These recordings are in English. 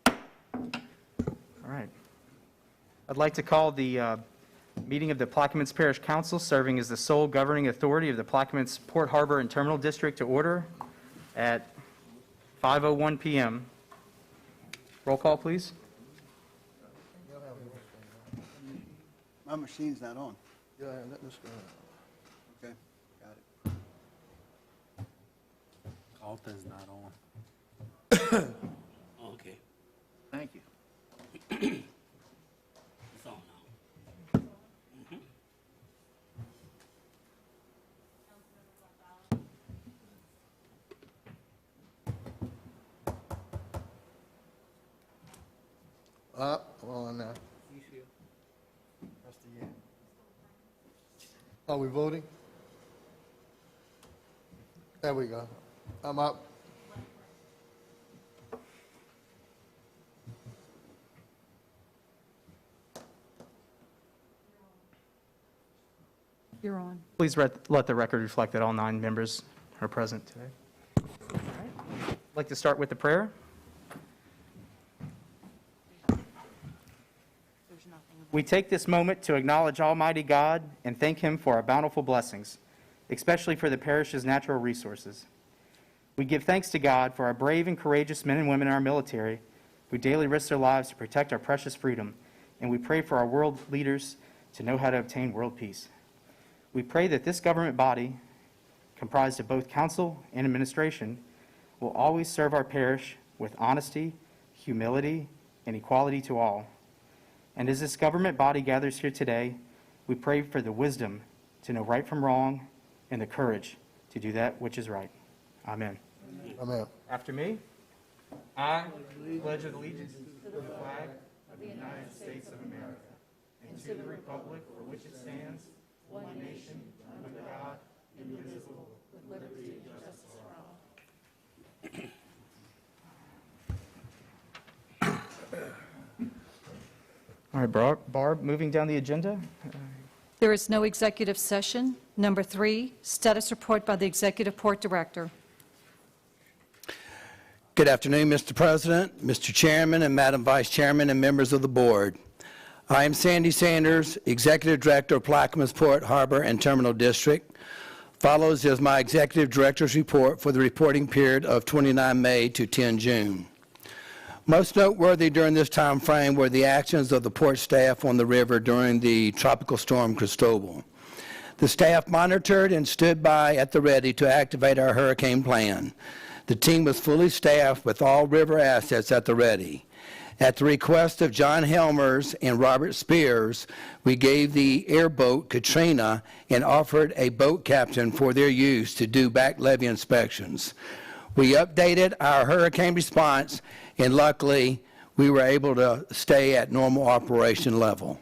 All right. I'd like to call the meeting of the Plaquemines Parish Council, serving as the sole governing authority of the Plaquemines Port Harbor and Terminal District, to order at 5:01 p.m. Roll call, please. My machine's not on. Yeah, let this go. Okay, got it. Alta's not on. Okay. Thank you. It's on now. Up, on now. That's the end. Are we voting? There we go. I'm up. You're on. Please let the record reflect that all 9 members are present today. All right. I'd like to start with the prayer. There's nothing about We take this moment to acknowledge Almighty God and thank Him for our bountiful blessings, especially for the parish's natural resources. We give thanks to God for our brave and courageous men and women in our military who daily risk their lives to protect our precious freedom, and we pray for our world leaders to know how to obtain world peace. We pray that this government body, comprised of both council and administration, will always serve our parish with honesty, humility, and equality to all. And as this government body gathers here today, we pray for the wisdom to know right from wrong and the courage to do that which is right. Amen. Amen. After me, I pledge allegiance to the flag of the United States of America and to the republic for which it stands, one nation, under God, indivisible, with liberty and justice for all. All right, Barb, moving down the agenda. There is no executive session. Number 3, status report by the Executive Port Director. Good afternoon, Mr. President, Mr. Chairman, and Madam Vice Chairman, and members of the board. I am Sandy Sanders, Executive Director of Plaquemines Port Harbor and Terminal District. Follows is my Executive Director's report for the reporting period of 29 May to 10 June. Most noteworthy during this time frame were the actions of the port staff on the river during the Tropical Storm Cristobal. The staff monitored and stood by at the ready to activate our hurricane plan. The team was fully staffed with all river assets at the ready. At the request of John Helmers and Robert Spears, we gave the airboat Katrina and offered a boat captain for their use to do back levee inspections. We updated our hurricane response, and luckily, we were able to stay at normal operation level.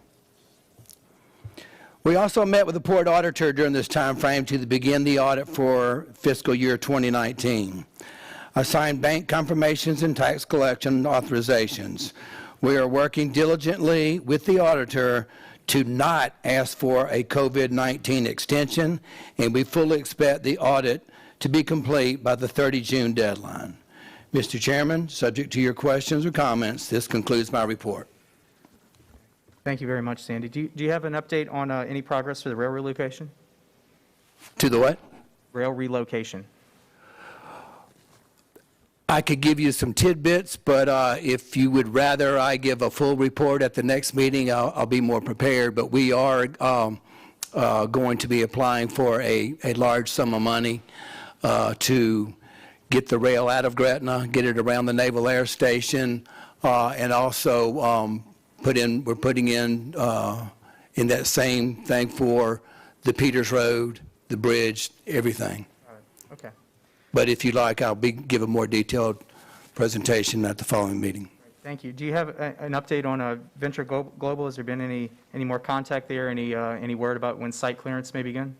We also met with the port auditor during this time frame to begin the audit for fiscal year 2019. Assigned bank confirmations and tax collection authorizations. We are working diligently with the auditor to not ask for a COVID-19 extension, and we fully expect the audit to be complete by the 30 June deadline. Mr. Chairman, subject to your questions or comments, this concludes my report. Thank you very much, Sandy. Do you have an update on any progress for the rail relocation? To the what? Rail relocation. I could give you some tidbits, but if you would rather I give a full report at the next meeting, I'll be more prepared. But we are going to be applying for a large sum of money to get the rail out of Gretna, get it around the Naval Air Station, and also we're putting in that same thing for the Peters Road, the bridge, everything. Okay. But if you like, I'll give a more detailed presentation at the following meeting. Thank you. Do you have an update on Venture Global? Has there been any more contact there? Any word about when site clearance may begin?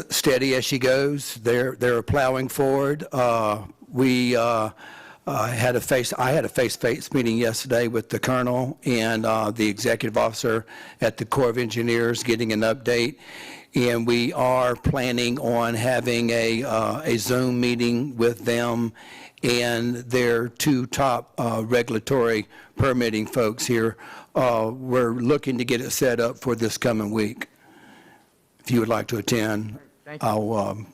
Steady as she goes. They're plowing forward. I had a face-to-face meeting yesterday with the colonel and the executive officer at the Corps of Engineers, getting an update. and we are planning on having a Zoom meeting with them and their two top regulatory permitting folks here. We're looking to get it set up for this coming week. If you would like to attend, Thank you.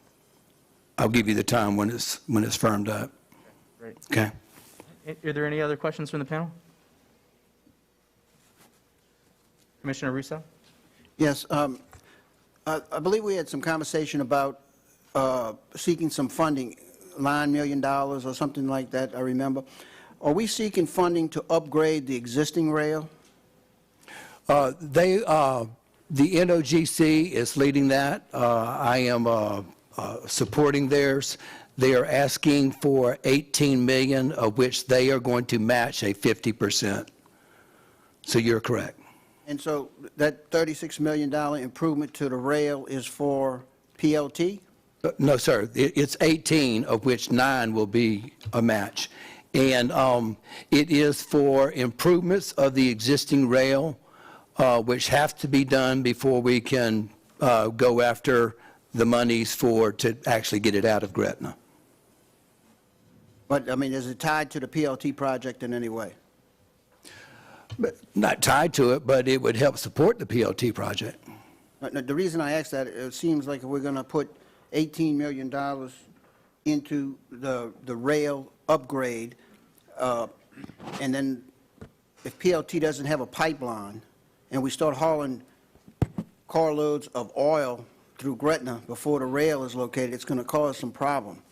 I'll give you the time when it's firmed up. Great. Okay? Are there any other questions from the panel? Commissioner Russo? Yes, I believe we had some conversation about seeking some funding, $9 million or something like that, I remember. Are we seeking funding to upgrade the existing rail? The NOGC is leading that. I am supporting theirs. They are asking for $18 million, of which they are going to match a 50%. So you're correct. And so that $36 million improvement to the rail is for PLT? No, sir. It's 18, of which 9 will be a match. And it is for improvements of the existing rail, which have to be done before we can go after the monies to actually get it out of Gretna. But, I mean, is it tied to the PLT project in any way? Not tied to it, but it would help support the PLT project. The reason I ask that, it seems like if we're going to put $18 million into the rail upgrade, and then if PLT doesn't have a pipeline, and we start hauling carloads of oil through Gretna before the rail is located, it's going to cause some problem.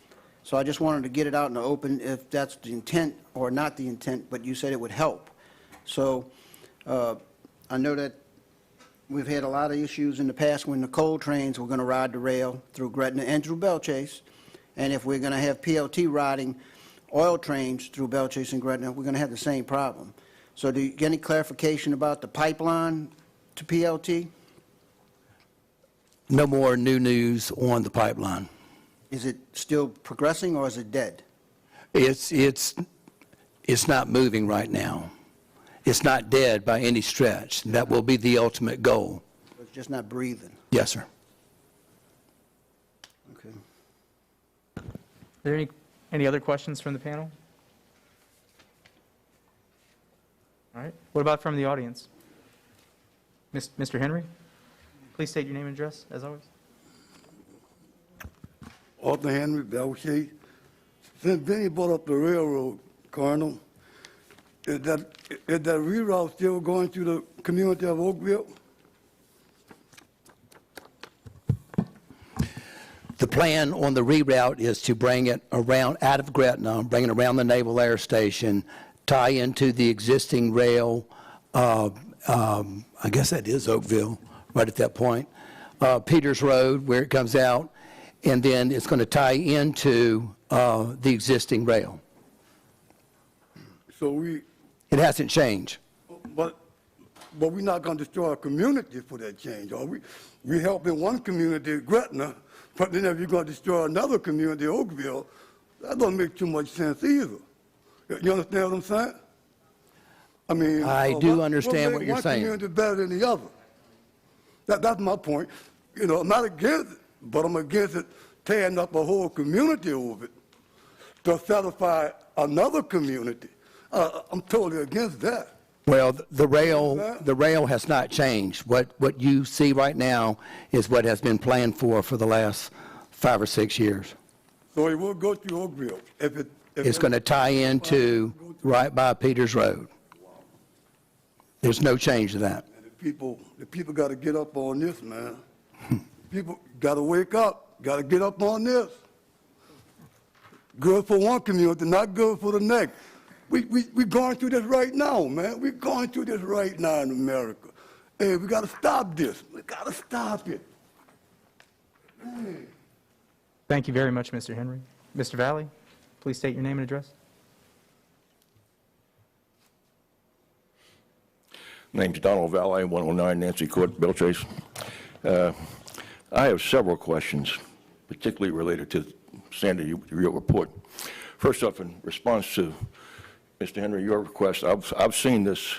So I just wanted to get it out in the open, if that's the intent or not the intent, but you said it would help. So I know that we've had a lot of issues in the past when the coal trains were going to ride the rail through Gretna and through Belchase. And if we're going to have PLT riding oil trains through Belchase and Gretna, we're going to have the same problem. So do you get any clarification about the pipeline to PLT? No more new news on the pipeline. Is it still progressing or is it dead? It's not moving right now. It's not dead by any stretch. That will be the ultimate goal. It's just not breathing. Yes, sir. Okay. Are there any other questions from the panel? All right. What about from the audience? Mr. Henry, please state your name and address, as always. Arthur Henry, Belchase. Since Benny brought up the railroad, Colonel, is that reroute still going through the community of Oakville? The plan on the reroute is to bring it around, out of Gretna, bring it around the Naval Air Station, tie into the existing rail, I guess that is Oakville, right at that point, Peters Road, where it comes out, and then it's going to tie into the existing rail. So It hasn't changed. but we're not going to destroy a community for that change, are we? We're helping one community, Gretna, but then if you're going to destroy another community, Oakville, that doesn't make too much sense either. You understand what I'm saying? I mean, I do understand what you're saying. One community is better than the other. That's my point. You know, I'm not against it, but I'm against it tearing up a whole community over it to satisfy another community. I'm totally against that. Well, the rail has not changed. What you see right now is what has been planned for the last 5 or 6 years. So it will go through Oakville. It's going to tie into right by Peters Road. There's no change to that. And the people got to get up on this, man. People got to wake up, got to get up on this. Good for one community, not good for the next. We're going through this right now, man. We're going through this right now in America. Hey, we got to stop this. We got to stop it. Hey. Thank you very much, Mr. Henry. Mr. Valley, please state your name and address. Name's Donald Valley, 109 Nancy Court, Belchase. I have several questions, particularly related to Sandy, your report. First off, in response to Mr. Henry, your request, I've seen this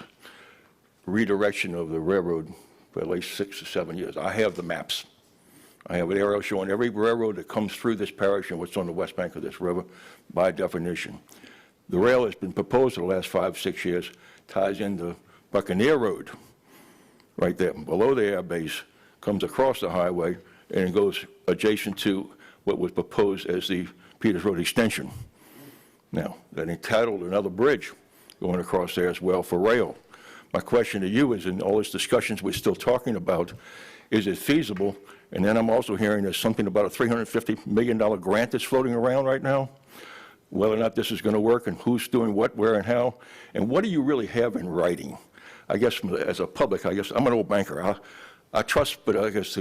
redirection of the railroad for at least 6 or 7 years. I have the maps. I have an aerial showing every railroad that comes through this parish and what's on the west bank of this river by definition. The rail has been proposed for the last 5, 6 years, ties into Buccaneer Road, right there, below the air base, comes across the highway, and goes adjacent to what was proposed as the Peters Road extension. Now, they entitled another bridge going across there as well for rail. My question to you is, in all these discussions we're still talking about, is it feasible? And then I'm also hearing there's something about a $350 million grant that's floating around right now, whether or not this is going to work and who's doing what, where, and how. And what do you really have in writing? I guess as a public, I guess I'm an old banker. I trust, but I guess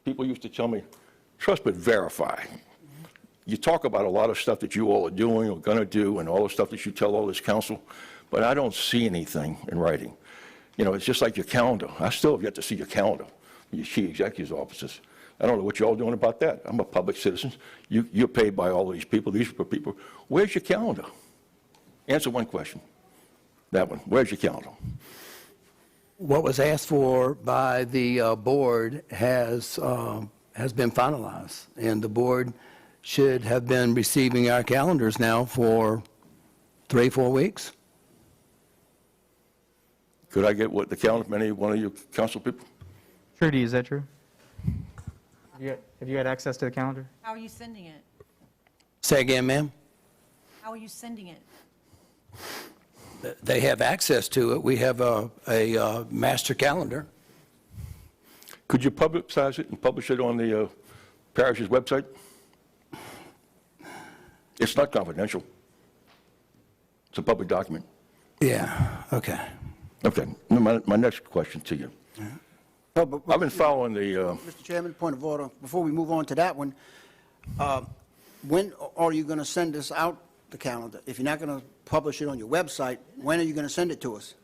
people used to tell me, trust but verify. You talk about a lot of stuff that you all are doing or going to do and all the stuff that you tell all this council, but I don't see anything in writing. You know, it's just like your calendar. I still have yet to see your calendar, your chief executive's offices. I don't know what you're all doing about that. I'm a public citizen. You're paid by all these people. These are people. Where's your calendar? Answer one question. That one. Where's your calendar? What was asked for by the board has been finalized, and the board should have been receiving our calendars now for 3-4 weeks. Could I get what the calendar from any one of you council people? Trudy, is that true? Have you had access to the calendar? How are you sending it? Say again, ma'am? How are you sending it? They have access to it. We have a master calendar. Could you publicize it and publish it on the parish's website? It's not confidential. It's a public document. Yeah, okay. Okay, now my next question to you. No, but- I've been following the, Mr. Chairman, point of order, before we move on to that one, when are you going to send us out the calendar? If you're not going to publish it on your website, when are you going to send it to us?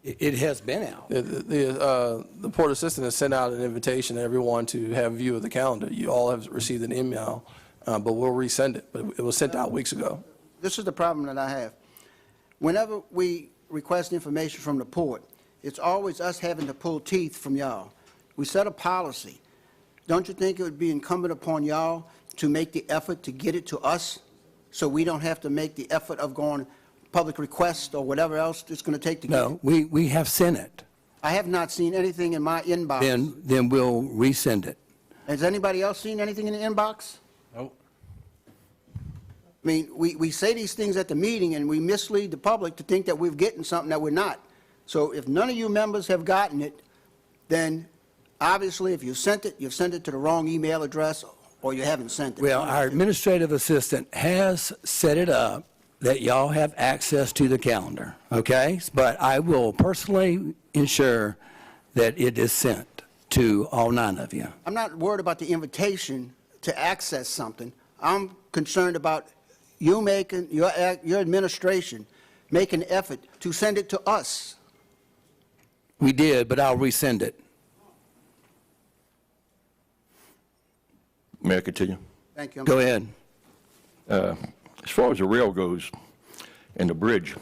It has been out. The port assistant has sent out an invitation to everyone to have view of the calendar. You all have received an email, but we'll resend it. But it was sent out weeks ago. This is the problem that I have. Whenever we request information from the port, it's always us having to pull teeth from y'all. We set a policy. Don't you think it would be incumbent upon y'all to make the effort to get it to us so we don't have to make the effort of going public request or whatever else it's going to take to get it? No, we have sent it. I have not seen anything in my inbox. Then we'll resend it. Has anybody else seen anything in the inbox? Nope. I mean, we say these things at the meeting, and we mislead the public to think that we're getting something that we're not. So if none of you members have gotten it, then obviously, if you sent it, you've sent it to the wrong email address, or you haven't sent it. Well, our administrative assistant has set it up that y'all have access to the calendar, okay? But I will personally ensure that it is sent to all 9 of you. I'm not worried about the invitation to access something. I'm concerned about you making, your administration make an effort to send it to us. We did, but I'll resend it. may I continue? Thank you. Go ahead. As far as the rail goes and the bridge,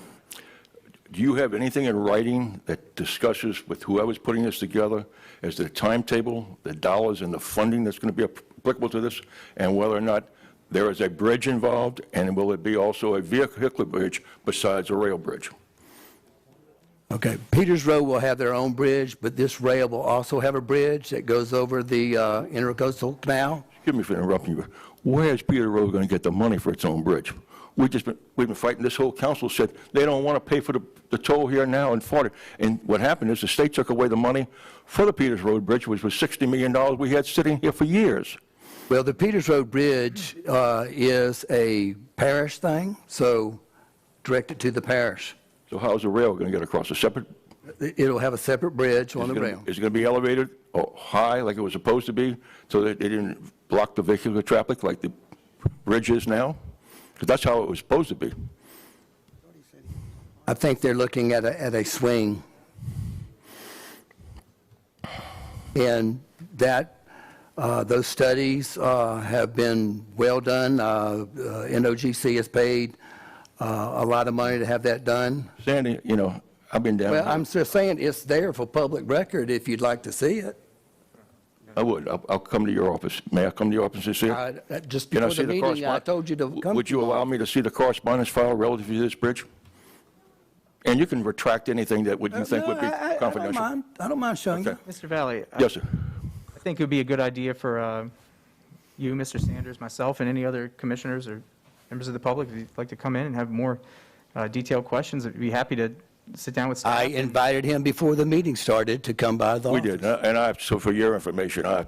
do you have anything in writing that discusses with whoever's putting this together as to the timetable, the dollars, and the funding that's going to be applicable to this, and whether or not there is a bridge involved, and will it be also a vehicular bridge besides a rail bridge? Okay, Peters Road will have their own bridge, but this rail will also have a bridge that goes over the Intercoastal Canal. Excuse me for interrupting you. Where is Peter Road going to get the money for its own bridge? We've been fighting, this whole council said they don't want to pay for the toll here now in Florida. And what happened is the state took away the money for the Peters Road Bridge, which was $60 million we had sitting here for years. Well, the Peters Road Bridge is a parish thing, so directed to the parish. So how's the rail going to get across? A separate? It'll have a separate bridge on the rail. Is it going to be elevated or high like it was supposed to be so that it didn't block the vehicular traffic like the bridge is now? Because that's how it was supposed to be. I think they're looking at a swing. And that, those studies have been well done. NOGC has paid a lot of money to have that done. Sandy, you know, I've been down. Well, I'm just saying it's there for public record if you'd like to see it. I would. I'll come to your office. May I come to your office and see it? Just Can I before see the the meeting, I correspondence? told you to come. Would you allow me to see the correspondence file relative to this bridge? And you can retract anything that you think would be confidential. I don't mind showing you. Okay. Mr. Valley, Yes, sir. I think it would be a good idea for you, Mr. Sanders, myself, and any other commissioners or members of the public, if you'd like to come in and have more detailed questions, I'd be happy to sit down with staff. I invited him before the meeting started to come by the We office. did. And so for your information, I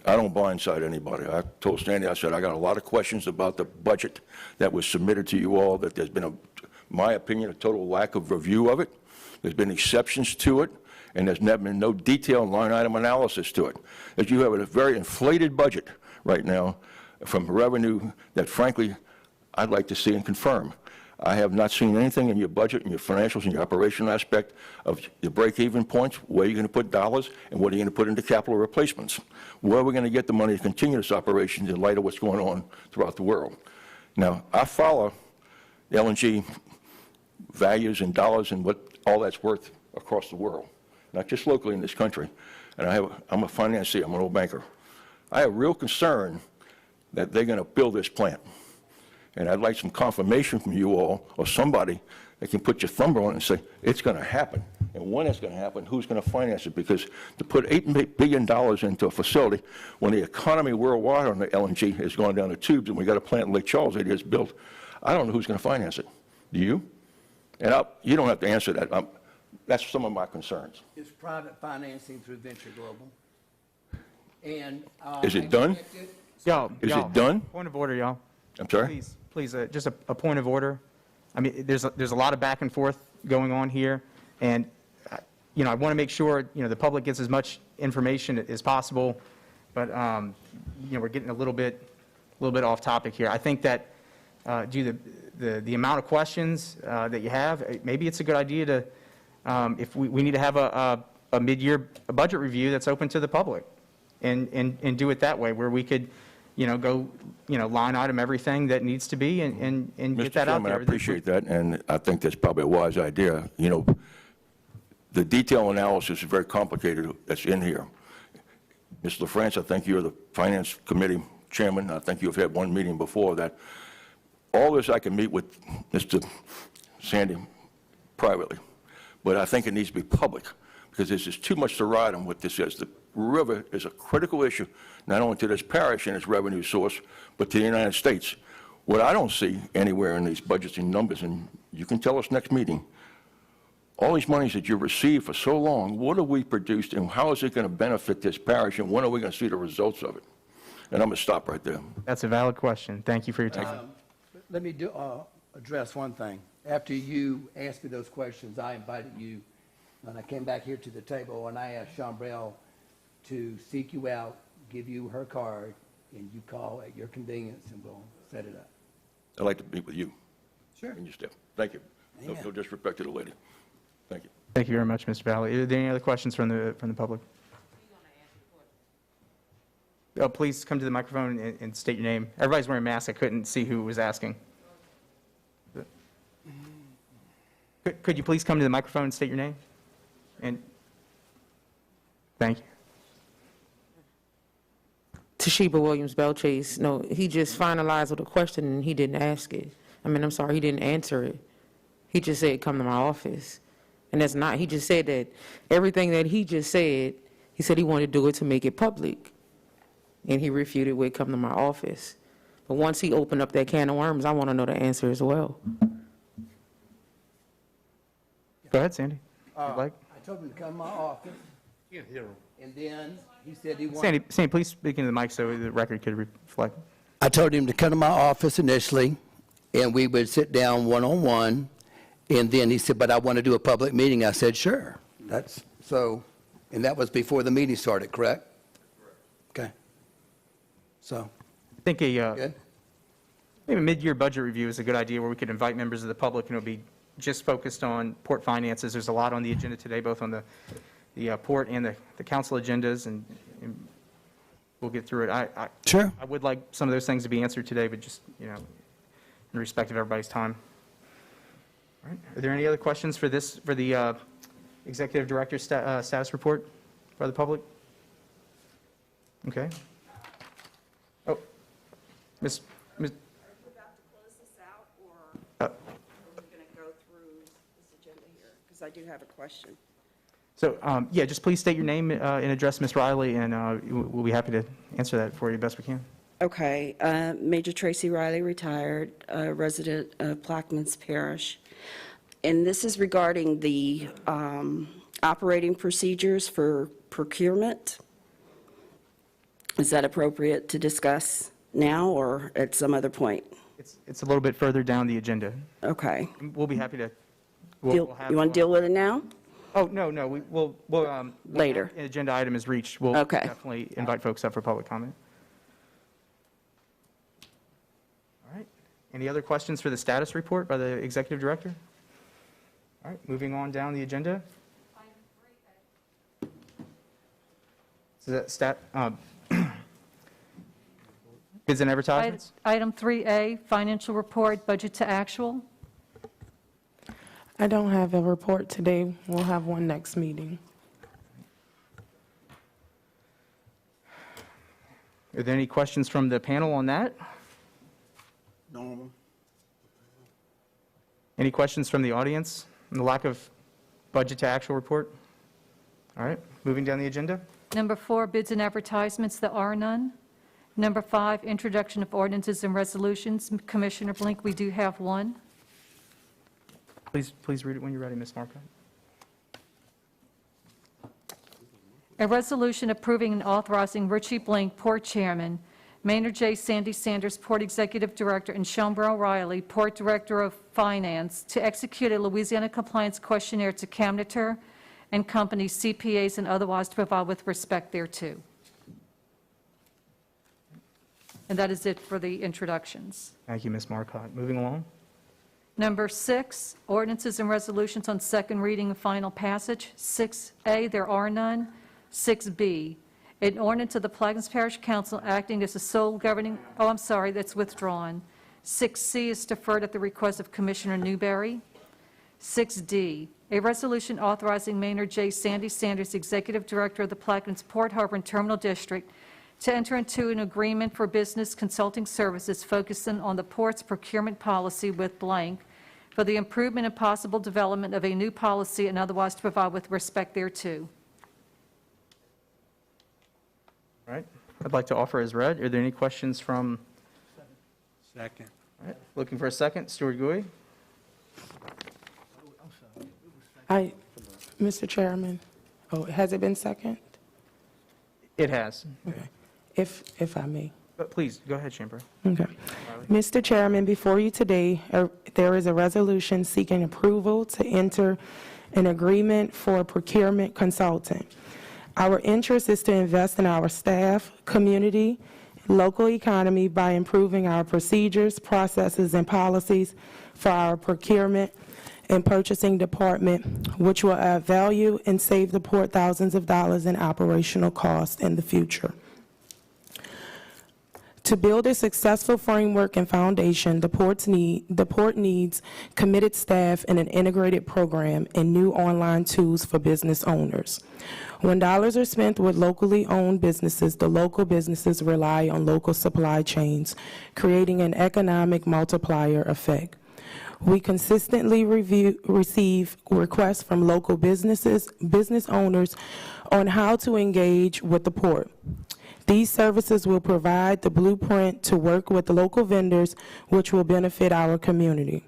don't blindside anybody. I told Sandy, I said, I got a lot of questions about the budget that was submitted to you all, that there's been, my opinion, a total lack of review of it. There's been exceptions to it, and there's never been no detailed line item analysis to it. That you have a very inflated budget right now from revenue that frankly, I'd like to see and confirm. I have not seen anything in your budget and your financials and your operational aspect of your break-even points, where you're going to put dollars, and what are you going to put into capital replacements. Where are we going to get the money to continue this operation in light of what's going on throughout the world? Now, I follow the LNG values and dollars and what all that's worth across the world, not just locally in this country. And I'm a financier, I'm an old banker. I have real concern that they're going to build this plant. And I'd like some confirmation from you all, or somebody that can put your thumb on it and say, it's going to happen. And when it's going to happen, who's going to finance it? Because to put $8 billion into a facility when the economy worldwide on the LNG has gone down the tubes and we got a plant in Lake Charles that is built, I don't know who's going to finance it. Do you? And you don't have to answer that. That's some of my concerns. It's private financing through Venture Global. And. Is it done? Y'all, Is y'all, it done? Point of order, y'all. I'm sorry? Please, just a point of order. I mean, there's a lot of back and forth going on here, and, I want to make sure, the public gets as much information as possible, but, we're getting a little bit off topic here. I think that due to the amount of questions that you have, maybe it's a good idea to, if we need to have a mid-year budget review that's open to the public, and do it that way, where we could, go, line item everything that needs to be and get that out Mr. Chairman, there. I appreciate that, and I think that's probably a wise idea. The detail analysis is very complicated that's in here. Ms. LaFrance, I think you're the Finance Committee Chairman. I think you've had one meeting before that. All this I can meet with Mr. Sandy privately, but I think it needs to be public, because there's just too much to ride on what this is. The river is a critical issue, not only to this parish and its revenue source, but to the United States. What I don't see anywhere in these budgets and numbers, and you can tell us next meeting, all these monies that you've received for so long, what have we produced, and how is it going to benefit this parish, and when are we going to see the results of it? And I'm going to stop right there. That's a valid question. Thank you for your time. Let me address one thing. After you asked me those questions, I invited you, and I came back here to the table, and I asked Chambrel to seek you out, give you her card, and you call at your convenience, and we'll set it up. I'd like to meet with you. Sure. And your staff. Thank you. No Amen. disrespect to the lady. Thank you. Thank you very much, Mr. Valley. Are there any other questions from the public? Oh, please come to the microphone and state your name. Everybody's wearing masks. I couldn't see who was asking. Could you please come to the microphone and state your name? And thank you. Toshiba Williams Belchase, no, he just finalized with a question and he didn't ask it. I'm sorry, he didn't answer it. He just said, come to my office. And that's not, he just said that everything that he just said, he said he wanted to do it to make it public. And he refuted with, come to my office. But once he opened up that can of worms, I want to know the answer as well. Go ahead, Sandy. If you'd like. I told him to come to my office. And then he said he wanted. Sandy, please speak into the mic so the record could reflect. I told him to come to my office initially, and we would sit down one-on-one, and then he said, but I want to do a public meeting. I said, sure. And that was before the meeting started, correct? Correct. Okay. So, I think good? maybe a mid-year budget review is a good idea where we could invite members of the public, and it'll be just focused on port finances. There's a lot on the agenda today, both on the port and the council agendas, and we'll get through it. Sure. I would like some of those things to be answered today, but just, in respect of everybody's time. All right. Are there any other questions for the executive director's status report for the public? Okay. Oh, Miss, Are you about to close this out, or are we going to go through this agenda here? Because I do have a question. so, yeah, just please state your name and address, Ms. Riley, and we'll be happy to answer that for you best we can. Okay, Major Tracy Riley, retired, resident of Plaquemines Parish. And this is regarding the operating procedures for procurement. Is that appropriate to discuss now or at some other point? It's a little bit further down the agenda. Okay. We'll be happy to. You want to deal with it now? Oh, no, we'll, Later. when the agenda item is reached, we'll Okay. definitely invite folks up for public comment. All right. Any other questions for the status report by the executive director? All right, moving on down the agenda. So that bids and advertisements? Item 3A, financial report, budget to actual. I don't have a report today. We'll have one next meeting. Are there any questions from the panel on that? Normal. Any questions from the audience on the lack of budget to actual report? All right, moving down the agenda. Number 4, bids and advertisements, there are none. Number 5, introduction of ordinances and resolutions. Commissioner Blink, we do have one. Please read it when you're ready, Ms. Marcotte. A resolution approving and authorizing Richie Blink, Port Chairman, Maynard J. Sandy Sanders, Port Executive Director, and Shelburne O'Reilly, Port Director of Finance, to execute a Louisiana compliance questionnaire to Camneter and Company, CPAs, and otherwise to provide with respect thereto. And that is it for the introductions. Thank you, Ms. Marcotte. Moving along. Number 6, ordinances and resolutions on second reading and final passage. 6A, there are none. 6B, an ordinance of the Plaquemines Parish Council acting as the sole governing, oh, I'm sorry, that's withdrawn. 6C is deferred at the request of Commissioner Newberry. 6D, a resolution authorizing Maynard J. Sandy Sanders, Executive Director of the Plaquemines Port Harbor and Terminal District, to enter into an agreement for business consulting services focusing on the port's procurement policy with blank for the improvement and possible development of a new policy and otherwise to provide with respect thereto. All right, I'd like to offer as read. Are there any questions from? Second. All right, looking for a second. Stuart Gouy. Mr. Chairman, has it been second? It has. If I may. But please, go ahead, Chamber. Okay. Mr. Chairman, before you today, there is a resolution seeking approval to enter an agreement for procurement consultant. Our interest is to invest in our staff, community, local economy by improving our procedures, processes, and policies for our procurement and purchasing department, which will add value and save the port thousands of dollars in operational costs in the future. To build a successful framework and foundation, the port needs committed staff and an integrated program and new online tools for business owners. When dollars are spent with locally owned businesses, the local businesses rely on local supply chains, creating an economic multiplier effect. We consistently receive requests from local business owners on how to engage with the port. These services will provide the blueprint to work with the local vendors, which will benefit our community.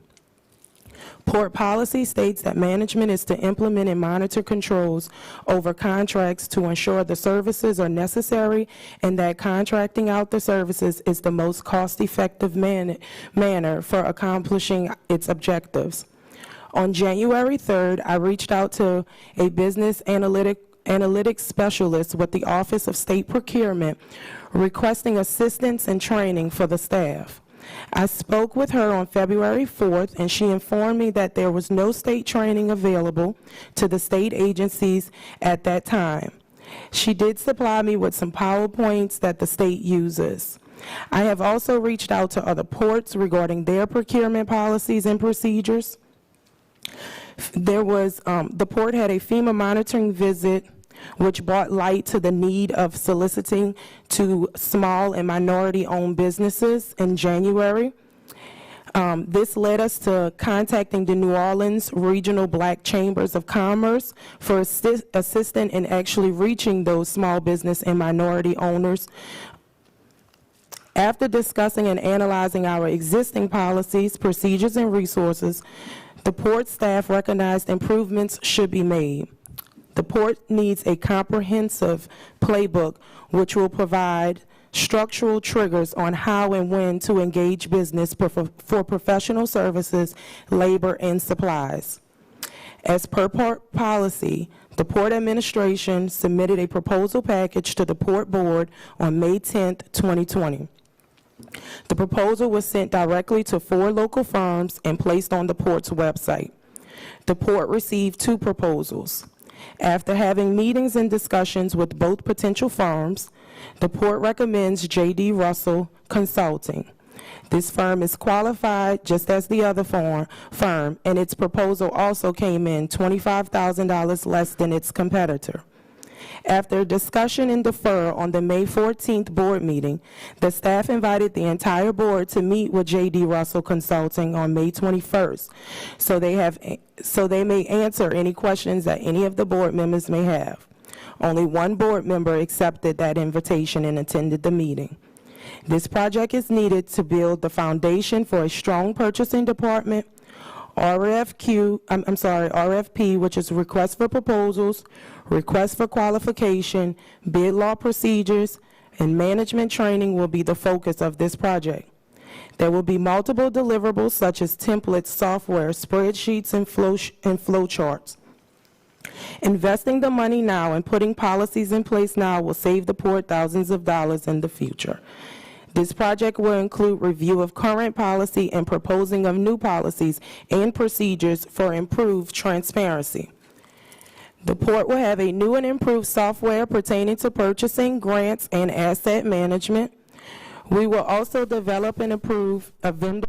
Port policy states that management is to implement and monitor controls over contracts to ensure the services are necessary and that contracting out the services is the most cost-effective manner for accomplishing its objectives. On January 3rd, I reached out to a business analytics specialist with the Office of State Procurement requesting assistance and training for the staff. I spoke with her on February 4th, and she informed me that there was no state training available to the state agencies at that time. She did supply me with some PowerPoints that the state uses. I have also reached out to other ports regarding their procurement policies and procedures. The port had a FEMA monitoring visit which brought light to the need of soliciting to small and minority-owned businesses in January. This led us to contacting the New Orleans Regional Black Chambers of Commerce for assistance in actually reaching those small business and minority owners. After discussing and analyzing our existing policies, procedures, and resources, the Port staff recognized improvements should be made. The Port needs a comprehensive playbook which will provide structural triggers on how and when to engage business for professional services, labor, and supplies. As per Port policy, the Port Administration submitted a proposal package to the Port Board on May 10, 2020. The proposal was sent directly to 4 local firms and placed on the Port's website. The Port received 2 proposals. After having meetings and discussions with both potential firms, the Port recommends J.D. Russell Consulting. This firm is qualified just as the other firm, and its proposal also came in $25,000 less than its competitor. After discussion and deferral on the May 14th board meeting, the staff invited the entire board to meet with J.D. Russell Consulting on May 21st, so they may answer any questions that any of the board members may have. Only 1 board member accepted that invitation and attended the meeting. This project is needed to build the foundation for a strong purchasing department, RFP, which is request for proposals, request for qualification, bid law procedures, and management training will be the focus of this project. There will be multiple deliverables such as templates, software, spreadsheets, and flow charts. Investing the money now and putting policies in place now will save the Port thousands of dollars in the future. This project will include review of current policy and proposing of new policies and procedures for improved transparency. The Port will have a new and improved software pertaining to purchasing, grants, and asset management. We will also develop and approve a vendor.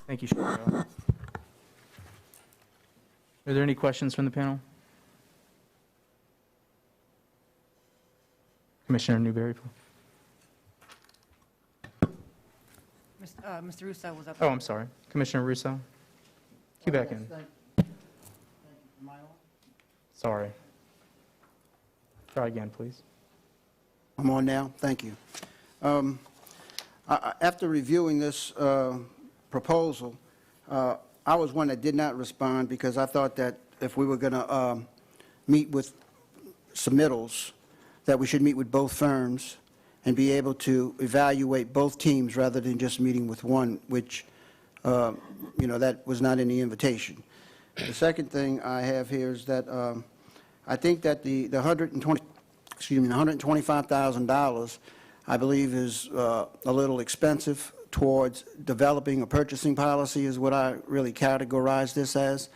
Thank you, Cheryl. Are there any questions from the panel? Commissioner Newberry. Mr. Russo was up. Oh, I'm sorry. Commissioner Russo? Cue back in. Sorry. Try again, please. I'm on now. Thank you. After reviewing this proposal, I was one that did not respond because I thought that if we were going to meet with submittals, that we should meet with both firms and be able to evaluate both teams rather than just meeting with one, which, that was not in the invitation. The second thing I have here is that I think that the $125,000, I believe, is a little expensive towards developing a purchasing policy is what I really categorize this as.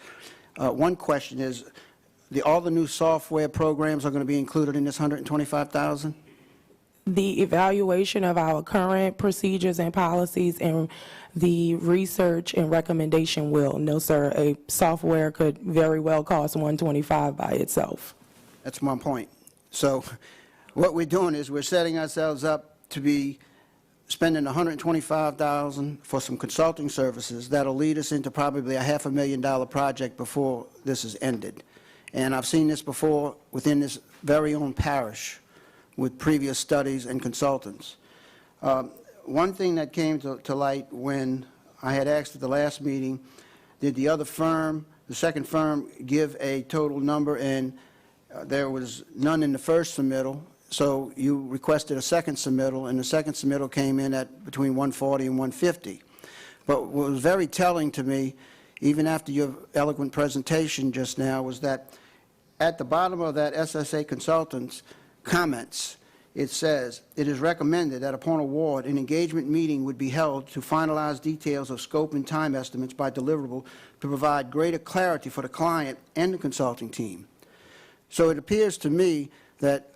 One question is, all the new software programs are going to be included in this $125,000? The evaluation of our current procedures and policies and the research and recommendation will. No, sir, a software could very well cost $125,000 by itself. That's my point. So what we're doing is we're setting ourselves up to be spending $125,000 for some consulting services that'll lead us into probably a $500,000 project before this is ended. And I've seen this before within this very own parish with previous studies and consultants. One thing that came to light when I had asked at the last meeting, did the other firm the second firm give a total number, and there was none in the first submittal, so you requested a second submittal, and the second submittal came in at between 140 and 150. But what was very telling to me, even after your eloquent presentation just now, was that at the bottom of that SSA Consultants comments, it says, "It is recommended that upon award, an engagement meeting would be held to finalize details of scope and time estimates by deliverable to provide greater clarity for the client and the consulting team." So it appears to me that,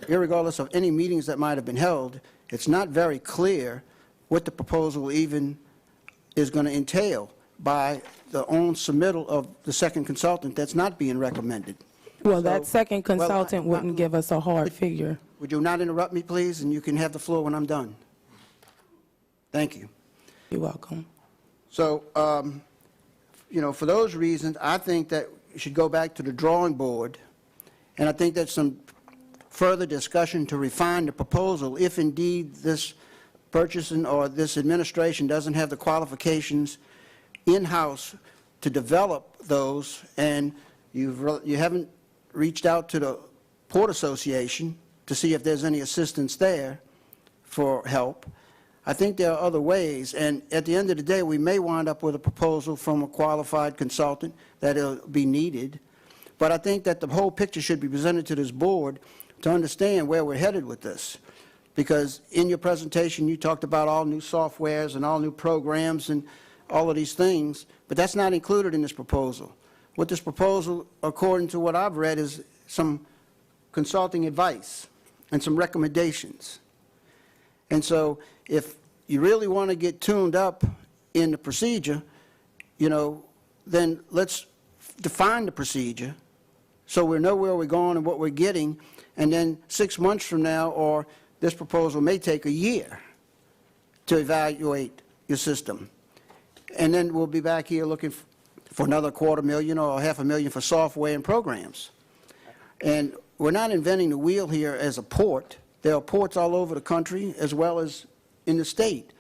irregardless of any meetings that might have been held, it's not very clear what the proposal even is going to entail by the own submittal of the second consultant that's not being recommended. Well, that So- second well, consultant wouldn't give us a hard figure. Would you not interrupt me, please, and you can have the floor when I'm done? Thank you. You're welcome. So, for those reasons, I think that you should go back to the drawing board, and I think that some further discussion to refine the proposal, if indeed this purchasing or this administration doesn't have the qualifications in-house to develop those, and you haven't reached out to the Port Association to see if there's any assistance there for help. I think there are other ways, and at the end of the day, we may wind up with a proposal from a qualified consultant that'll be needed. But I think that the whole picture should be presented to this board to understand where we're headed with this. Because in your presentation, you talked about all new softwares and all new programs and all of these things, but that's not included in this proposal. What this proposal, according to what I've read, is some consulting advice and some recommendations. And so if you really want to get tuned up in the procedure, then let's define the procedure so we know where we're going and what we're getting, and then 6 months from now, or this proposal may take a year to evaluate your system. And then we'll be back here looking for another $250,000 or $500,000 for software and programs. And we're not inventing the wheel here as a port. There are ports all over the country as well as in the state.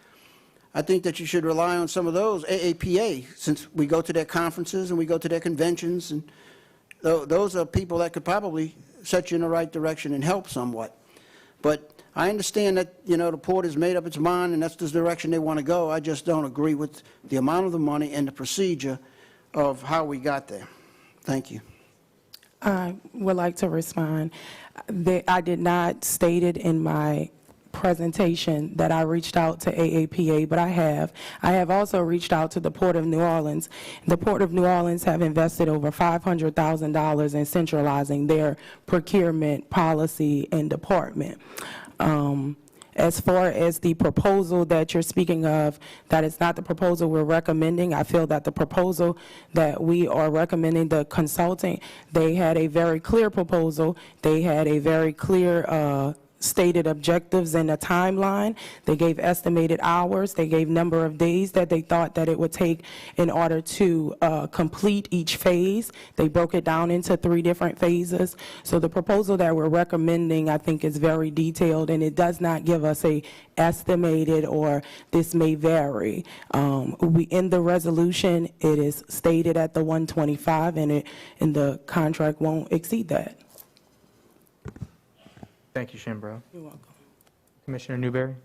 I think that you should rely on some of those, AAPA, since we go to their conferences and we go to their conventions, and those are people that could probably set you in the right direction and help somewhat. But I understand that, the port has made up its mind and that's the direction they want to go. I just don't agree with the amount of the money and the procedure of how we got there. Thank you. I would like to respond. I did not state it in my presentation that I reached out to AAPA, but I have. I have also reached out to the Port of New Orleans. The Port of New Orleans have invested over $500,000 in centralizing their procurement policy and department. As far as the proposal that you're speaking of, that is not the proposal we're recommending. I feel that the proposal that we are recommending, the consulting, they had a very clear proposal. They had a very clear stated objectives and a timeline. They gave estimated hours. They gave number of days that they thought that it would take in order to complete each phase. They broke it down into 3 different phases. So the proposal that we're recommending, I think, is very detailed, and it does not give us a estimated or this may vary. In the resolution, it is stated at the 125, and the contract won't exceed that. Thank you, Shinbro. You're welcome. Commissioner Newberry?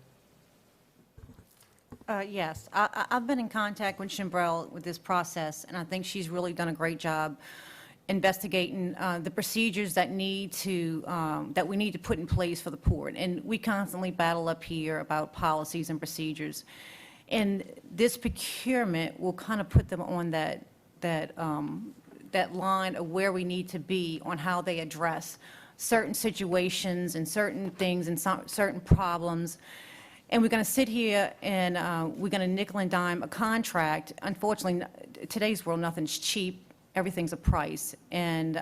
Yes, I've been in contact with Shimbrell with this process, and I think she's really done a great job investigating the procedures that we need to put in place for the port. And we constantly battle up here about policies and procedures. And this procurement will kind of put them on that line of where we need to be on how they address certain situations and certain things and certain problems. And we're going to sit here and we're going to nickel and dime a contract. Unfortunately, today's world, nothing's cheap. Everything's a price. And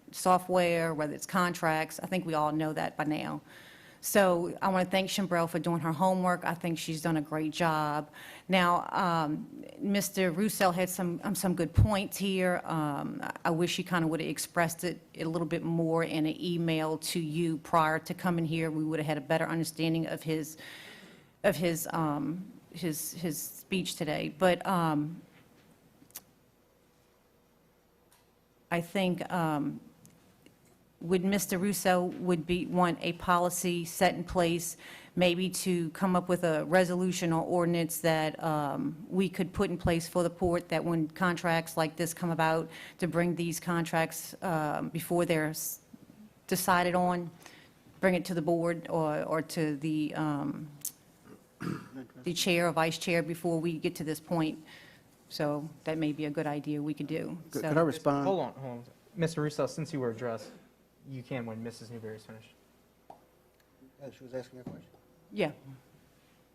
software, whether it's contracts, I think we all know that by now. So I want to thank Shimbrell for doing her homework. I think she's done a great job. Now, Mr. Roussel had some good points here. I wish he kind of would have expressed it a little bit more in an email to you prior to coming here. We would have had a better understanding of his speech today. But I think Mr. Russo want a policy set in place, maybe to come up with a resolution or ordinance that we could put in place for the port, that when contracts like this come about, to bring these contracts before they're decided on, bring it to the board or to the chair or vice chair before we get to this point. So that may be a good idea we could do. Could So- I respond? Hold on. Mr. Russo, since you were addressed, you can when Mrs. Newberry's finished. She was asking a question. Yeah.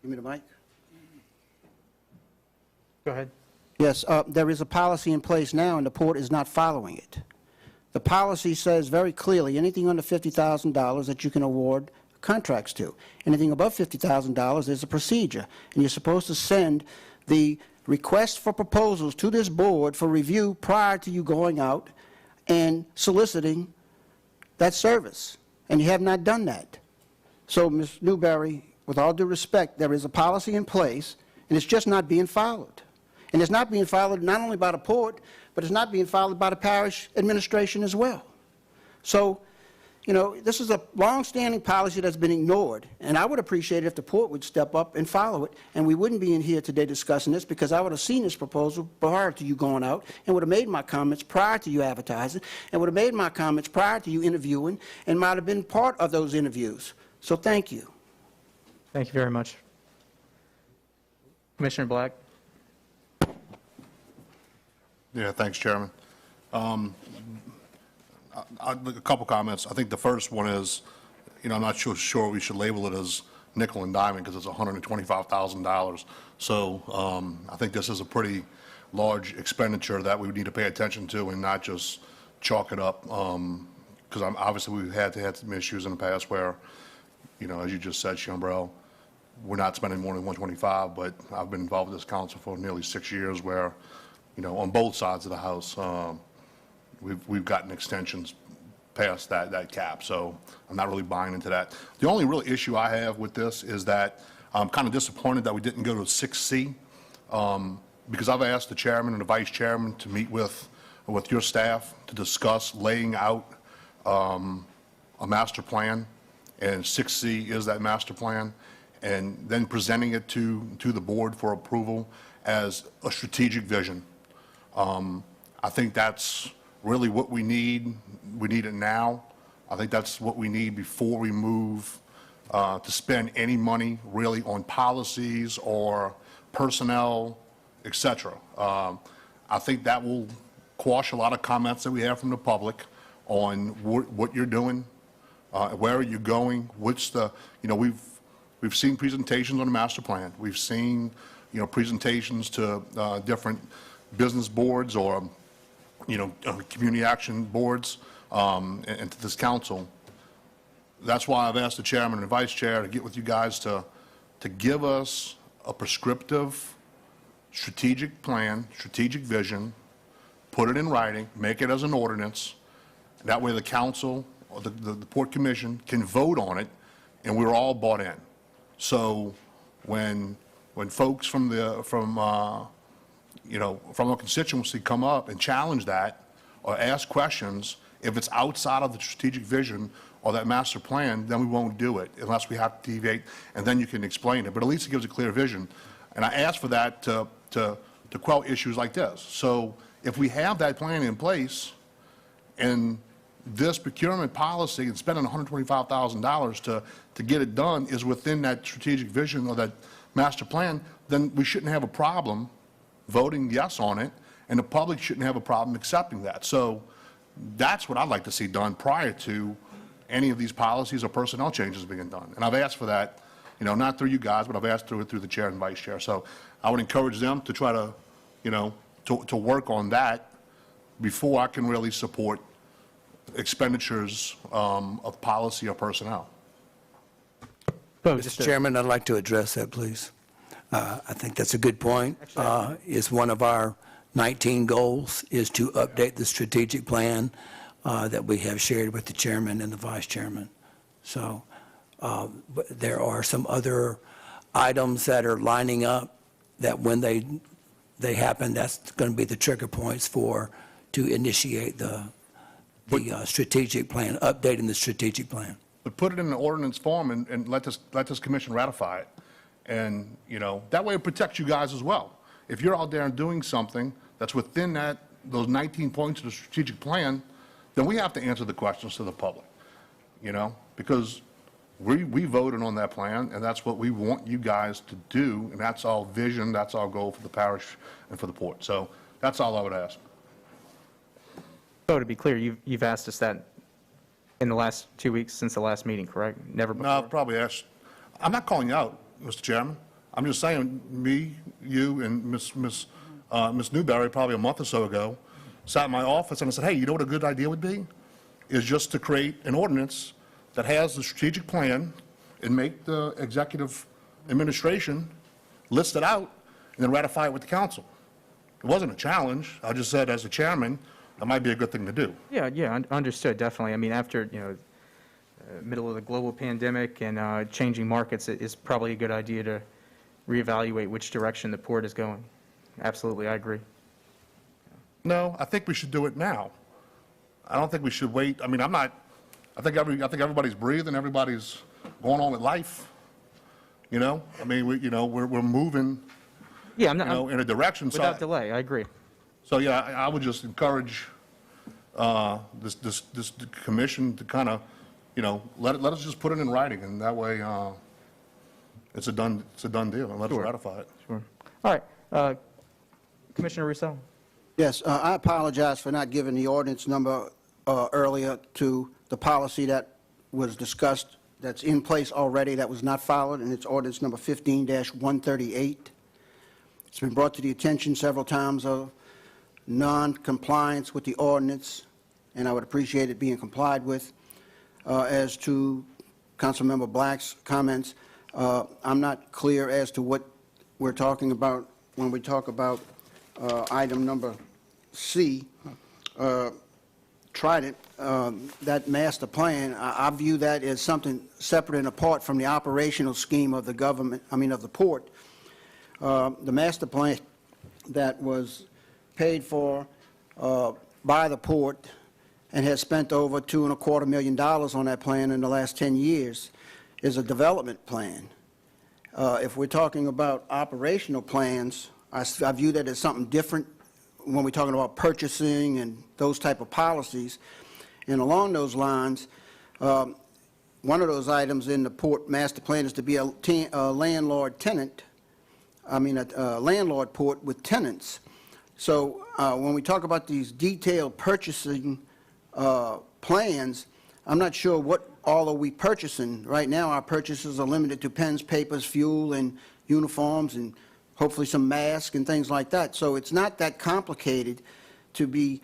Give me the mic. Go ahead. Yes, there is a policy in place now, and the port is not following it. The policy says very clearly, anything under $50,000 that you can award contracts to. Anything above $50,000, there's a procedure, and you're supposed to send the request for proposals to this board for review prior to you going out and soliciting that service, and you have not done that. So, Ms. Newberry, with all due respect, there is a policy in place, and it's just not being followed. And it's not being followed not only by the port, but it's not being followed by the parish administration as well. So, you know, this is a long-standing policy that's been ignored, and I would appreciate it if the port would step up and follow it, and we wouldn't be in here today discussing this, because I would have seen this proposal prior to you going out, and would have made my comments prior to you advertising, and would have made my comments prior to you interviewing, and might have been part of those interviews. So thank you. Thank you very much. Commissioner Black? Yeah, thanks, Chairman. A couple comments. I think the first one is, you know, I'm not sure we should label it as nickel and diamond because it's $125,000. So I think this is a pretty large expenditure that we need to pay attention to and not just chalk it up. Because obviously we've had some issues in the past where, you know, as you just said, Chambrel, we're not spending more than $125, but I've been involved with this council for nearly 6 years where, you know, on both sides of the house, we've gotten extensions past that cap. So I'm not really buying into that. The only real issue I have with this is that I'm kind of disappointed that we didn't go to 6C, because I've asked the chairman and the vice chairman to meet with your staff to discuss laying out a master plan, and 6C is that master plan, and then presenting it to the board for approval as a strategic vision. I think that's really what we need. We need it now. I think that's what we need before we move to spend any money really on policies or personnel, et cetera. I think that will quash a lot of comments that we have from the public on what you're doing, where are you going, what's the, you know, we've seen presentations on the master plan. We've seen, you know, presentations to different business boards or, you know, community action boards and to this council. That's why I've asked the chairman and vice chair to get with you guys to give us a prescriptive strategic plan, strategic vision, put it in writing, make it as an ordinance. That way the council or the Port Commission can vote on it, and we're all bought in. So when folks from you know, from a constituency come up and challenge that or ask questions, if it's outside of the strategic vision or that master plan, then we won't do it unless we have to deviate, and then you can explain it. But at least it gives a clear vision. And I ask for that to quell issues like this. So if we have that plan in place and this procurement policy and spending $125,000 to get it done is within that strategic vision or that master plan, then we shouldn't have a problem voting yes on it, and the public shouldn't have a problem accepting that. So that's what I'd like to see done prior to any of these policies or personnel changes being done. And I've asked for that, you know, not through you guys, but I've asked through the chair and vice chair. So I would encourage them to try to, you know, to work on that before I can really support expenditures of policy or personnel. Mr. Chairman, I'd like to address that, please. I think that's a good point. Is one of our 19 goals is to update the strategic plan that we have shared with the chairman and the vice chairman. So but there are some other items that are lining up that when they happen, that's going to be the trigger points for to initiate the strategic plan, updating the strategic plan. But put it in an ordinance form and let this commission ratify it. And, you know, that way it protects you guys as well. If you're out there and doing something that's within those 19 points of the strategic plan, then we have to answer the questions to the public, you know, because we voted on that plan, and that's what we want you guys to do, and that's our vision, that's our goal for the parish and for the port. So that's all I would ask. So to be clear, you've asked us that in the last 2 weeks since the last meeting, correct? Never before? No, probably ask. I'm not calling you out, Mr. Chairman. I'm just saying, me, you, and Miss Newberry, probably a month or so ago, sat in my office and I said, hey, you know what a good idea would be? Is just to create an ordinance that has the strategic plan and make the executive administration list it out and then ratify it with the council. It wasn't a challenge. I just said, as a chairman, that might be a good thing to do. Yeah, understood, definitely. I mean, after, you know, middle of the global pandemic and changing markets, it's probably a good idea to reevaluate which direction the port is going. Absolutely, I agree. No, I think we should do it now. I don't think we should wait. I mean, I think everybody's breathing, everybody's going on with life. You know, I mean, we're moving, Yeah, in a direction. without delay, I agree. So, yeah, I would just encourage this commission to kind of, you know, let us just put it in writing, and that way it's a done deal, and let us Sure. ratify it. Sure. All right, Commissioner Rousseau. Yes, I apologize for not giving the ordinance number earlier to the policy that was discussed, that's in place already, that was not followed, and it's ordinance number 15-138. It's been brought to the attention several times of non-compliance with the ordinance, and I would appreciate it being complied with. As to Councilmember Black's comments, I'm not clear as to what we're talking about when we talk about item number C, Trident, that master plan. I view that as something separate and apart from the operational scheme of the government, of the port. The master plan that was paid for by the port and has spent over $2.25 million on that plan in the last 10 years is a development plan. If we're talking about operational plans, I view that as something different when we're talking about purchasing and those type of policies. And along those lines, one of those items in the port master plan is to be a landlord tenant, a landlord port with tenants. So when we talk about these detailed purchasing plans, I'm not sure what all are we purchasing. Right now, our purchases are limited to pens, papers, fuel, and uniforms, and hopefully some masks and things like that. So it's not that complicated to be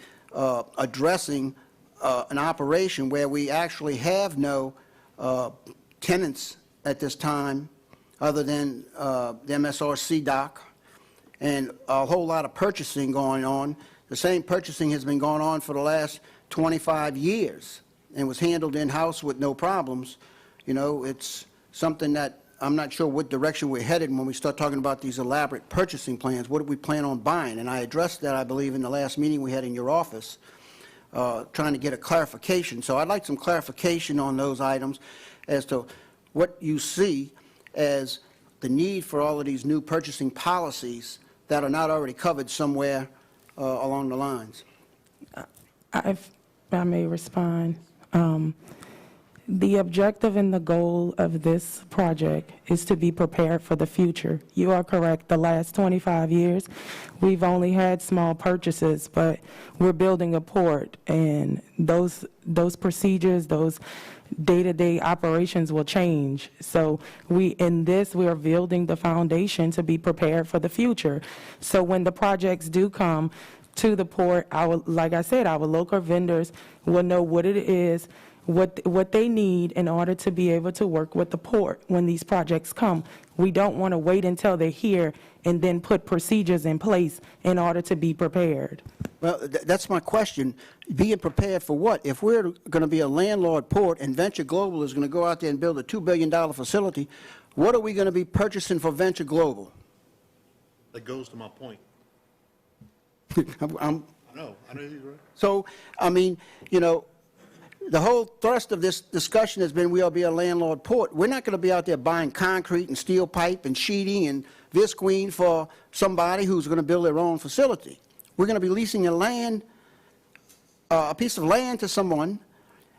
addressing an operation where we actually have no tenants at this time other than the MSRC dock, and a whole lot of purchasing going on. The same purchasing has been going on for the last 25 years and was handled in-house with no problems. You know, it's something that I'm not sure what direction we're headed when we start talking about these elaborate purchasing plans. What do we plan on buying? And I addressed that, I believe, in the last meeting we had in your office, trying to get a clarification. So I'd like some clarification on those items as to what you see as the need for all of these new purchasing policies that are not already covered somewhere along the lines. If I may respond. The objective and the goal of this project is to be prepared for the future. You are correct. The last 25 years, we've only had small purchases, but we're building a port, and those procedures, those day-to-day operations will change. So we are building the foundation to be prepared for the future. So when the projects do come to the port, like I said, our local vendors will know what it is, what they need in order to be able to work with the port when these projects come. We don't want to wait until they're here and then put procedures in place in order to be prepared. Well, that's my question. Being prepared for what? If we're going to be a landlord port and Venture Global is going to go out there and build a $2 billion facility, what are we going to be purchasing for Venture Global? That goes to my point. No, I know you're right. So, I mean, you know, the whole thrust of this discussion has been we'll be a landlord port. We're not going to be out there buying concrete and steel pipe and sheeting and visqueen for somebody who's going to build their own facility. We're going to be leasing a piece of land to someone,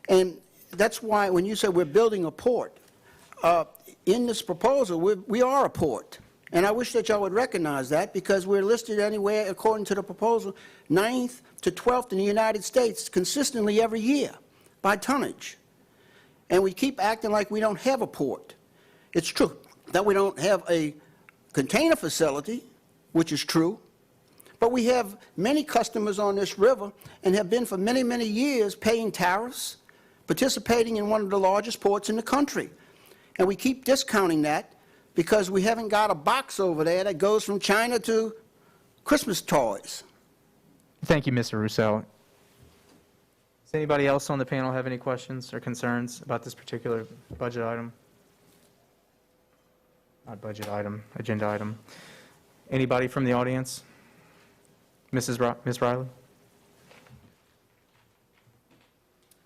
and that's why when you say we're building a port, in this proposal, we are a port. And I wish that y'all would recognize that, because we're listed anywhere, according to the proposal, 9th to 12th in the United States consistently every year by tonnage. And we keep acting like we don't have a port. It's true that we don't have a container facility, which is true, but we have many customers on this river and have been for many, many years paying tariffs, participating in one of the largest ports in the country. And we keep discounting that because we haven't got a box over there that goes from China to Christmas toys. Thank you, Mr. Rousseau. Does anybody else on the panel have any questions or concerns about this particular budget item? Not budget item, agenda item. Anybody from the audience? Ms. Riley?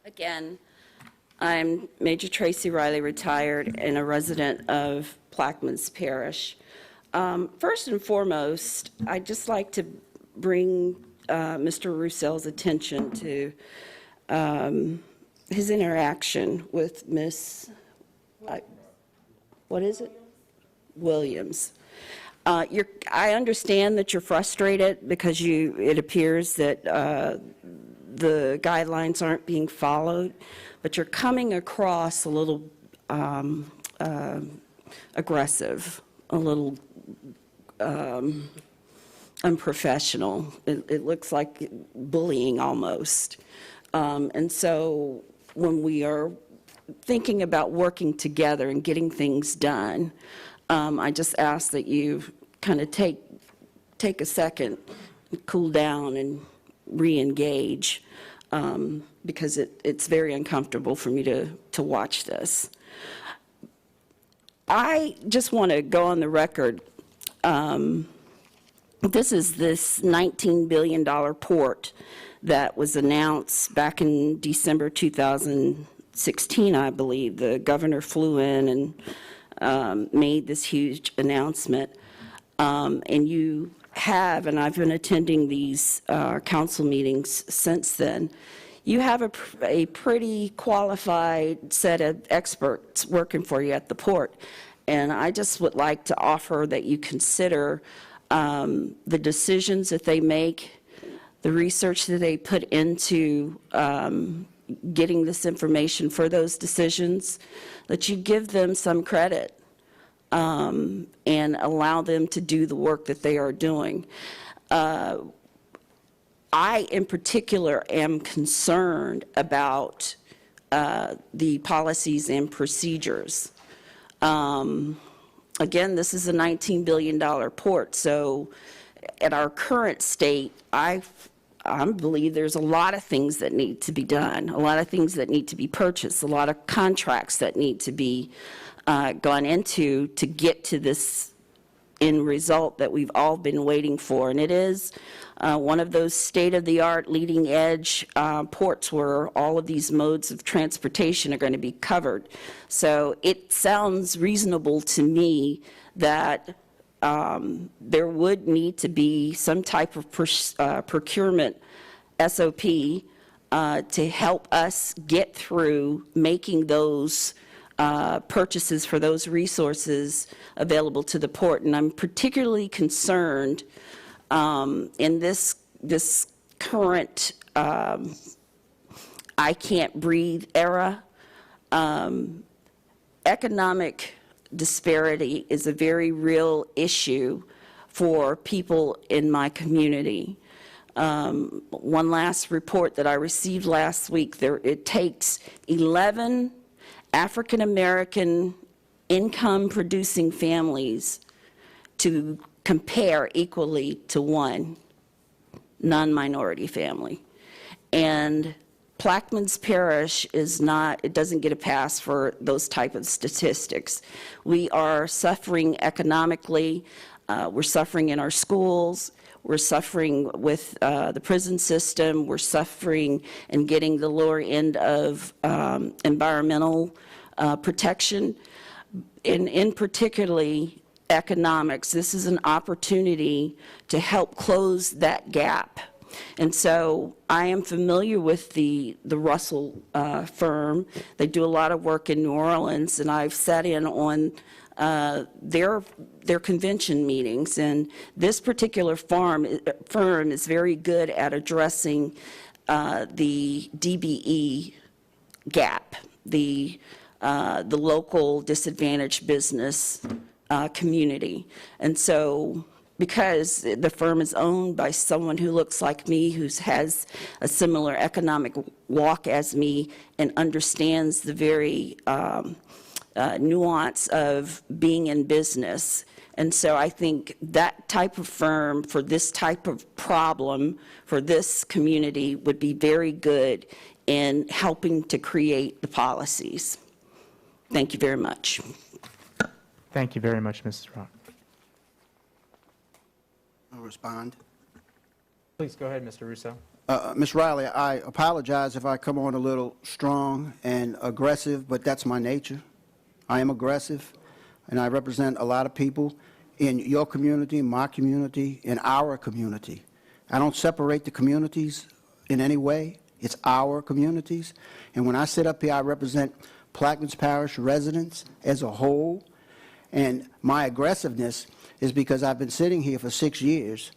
Again, I'm Major Tracy Riley, retired, and a resident of Plaquemines Parish. First and foremost, I'd just like to bring Mr. Rousseau's attention to his interaction with Miss, what is it? Williams. I understand that you're frustrated because it appears that the guidelines aren't being followed, but you're coming across a little aggressive, a little unprofessional. It looks like bullying almost. And so when we are thinking about working together and getting things done, I just ask that you kind of take a second, cool down, and re-engage, because it's very uncomfortable for me to watch this. I just want to go on the record. This is this $19 billion port that was announced back in December 2016, I believe. The governor flew in and made this huge announcement. And you have, and I've been attending these council meetings since then, you have a pretty qualified set of experts working for you at the port. And I just would like to offer that you consider the decisions that they make, the research that they put into getting this information for those decisions, that you give them some credit and allow them to do the work that they are doing. I, in particular, am concerned about the policies and procedures. Again, this is a $19 billion port, so at our current state, I believe there's a lot of things that need to be done, a lot of things that need to be purchased, a lot of contracts that need to be gone into to get to this end result that we've all been waiting for. And it is one of those state-of-the-art, leading-edge ports where all of these modes of transportation are going to be covered. So it sounds reasonable to me that there would need to be some type of procurement SOP to help us get through making those purchases for those resources available to the port. And I'm particularly concerned in this current I can't breathe era. Economic disparity is a very real issue for people in my community. One last report that I received last week, it takes 11 African American income producing families to compare equally to one non-minority family. And Plaquemines Parish it doesn't get a pass for those type of statistics. We are suffering economically, we're suffering in our schools, We're suffering with the prison system. We're suffering in getting the lower end of environmental protection. In particularly economics, this is an opportunity to help close that gap. And so I am familiar with the Russell firm. They do a lot of work in New Orleans, and I've sat in on their convention meetings. And this particular firm is very good at addressing the DBE gap, the local disadvantaged business community. And so because the firm is owned by someone who looks like me, who has a similar economic walk as me, and understands the very nuance of being in business. And so I think that type of firm for this type of problem for this community would be very good in helping to create the policies. Thank you very much. Thank you very much, Mrs. Rock. I'll respond. Please go ahead, Mr. Russo. Ms. Riley, I apologize if I come on a little strong and aggressive, but that's my nature. I am aggressive, and I represent a lot of people in your community, my community, in our community. I don't separate the communities in any way. It's our communities. And when I sit up here, I represent Plaquemines Parish residents as a whole. And my aggressiveness is because I've been sitting here for 6 years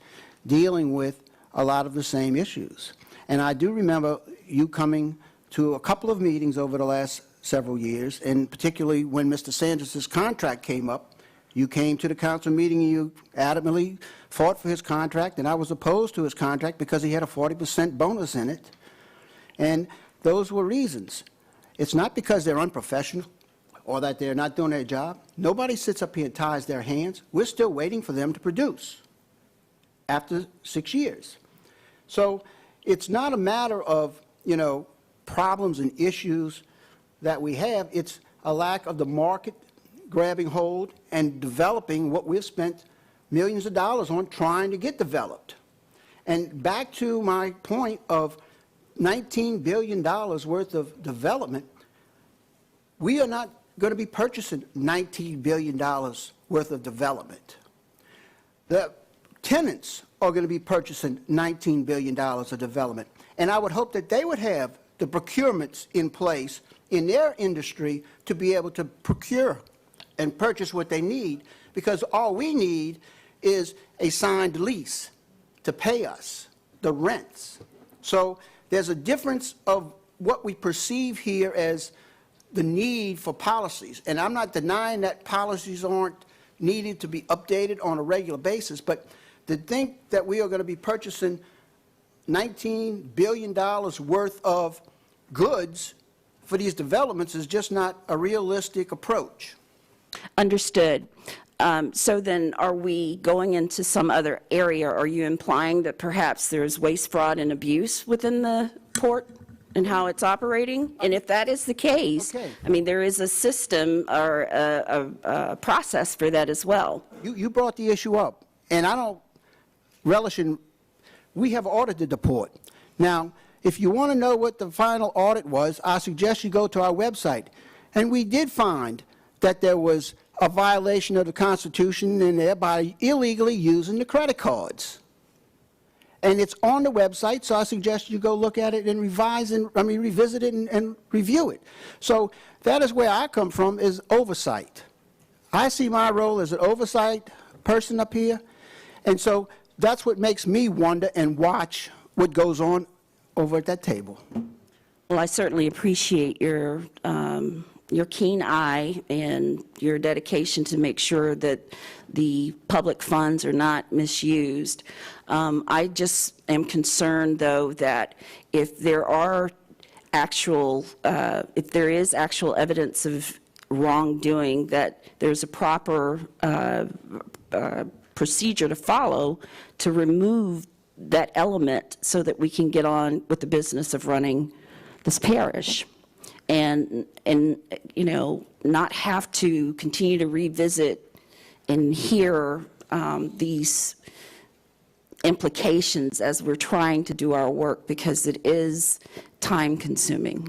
dealing with a lot of the same issues. And I do remember you coming to a couple of meetings over the last several years, and particularly when Mr. Sanders' contract came up, you came to the council meeting and you adamantly fought for his contract, and I was opposed to his contract because he had a 40% bonus in it. And those were reasons. It's not because they're unprofessional or that they're not doing their job. Nobody sits up here and ties their hands. We're still waiting for them to produce after 6 years. So it's not a matter of, problems and issues that we have. It's a lack of the market grabbing hold and developing what we've spent millions of dollars on trying to get developed. And back to my point of $19 billion worth of development, we are not going to be purchasing $19 billion worth of development. The tenants are going to be purchasing $19 billion of development. And I would hope that they would have the procurements in place in their industry to be able to procure and purchase what they need, because all we need is a signed lease to pay us the rents. So there's a difference of what we perceive here as the need for policies. And I'm not denying that policies aren't needed to be updated on a regular basis, but to think that we are going to be purchasing $19 billion worth of goods for these developments is just not a realistic approach. Understood. So then are we going into some other area? Are you implying that perhaps there's waste, fraud, and abuse within the port and how it's operating? And if that is the case, Okay. I mean, there is a system or a process for that as well. You brought the issue up, and I don't relish in, we have audited the port. Now, if you want to know what the final audit was, I suggest you go to our website. And we did find that there was a violation of the Constitution in there by illegally using the credit cards. And it's on the website, so I suggest you go look at it and revisit it and review it. So that is where I come from, is oversight. I see my role as an oversight person up here, and so that's what makes me wonder and watch what goes on over at that table. Well, I certainly appreciate your keen eye and your dedication to make sure that the public funds are not misused. I just am concerned, though, that if there is actual evidence of wrongdoing, that there's a proper procedure to follow to remove that element so that we can get on with the business of running this parish. And not have to continue to revisit and hear these implications as we're trying to do our work, because it is time-consuming.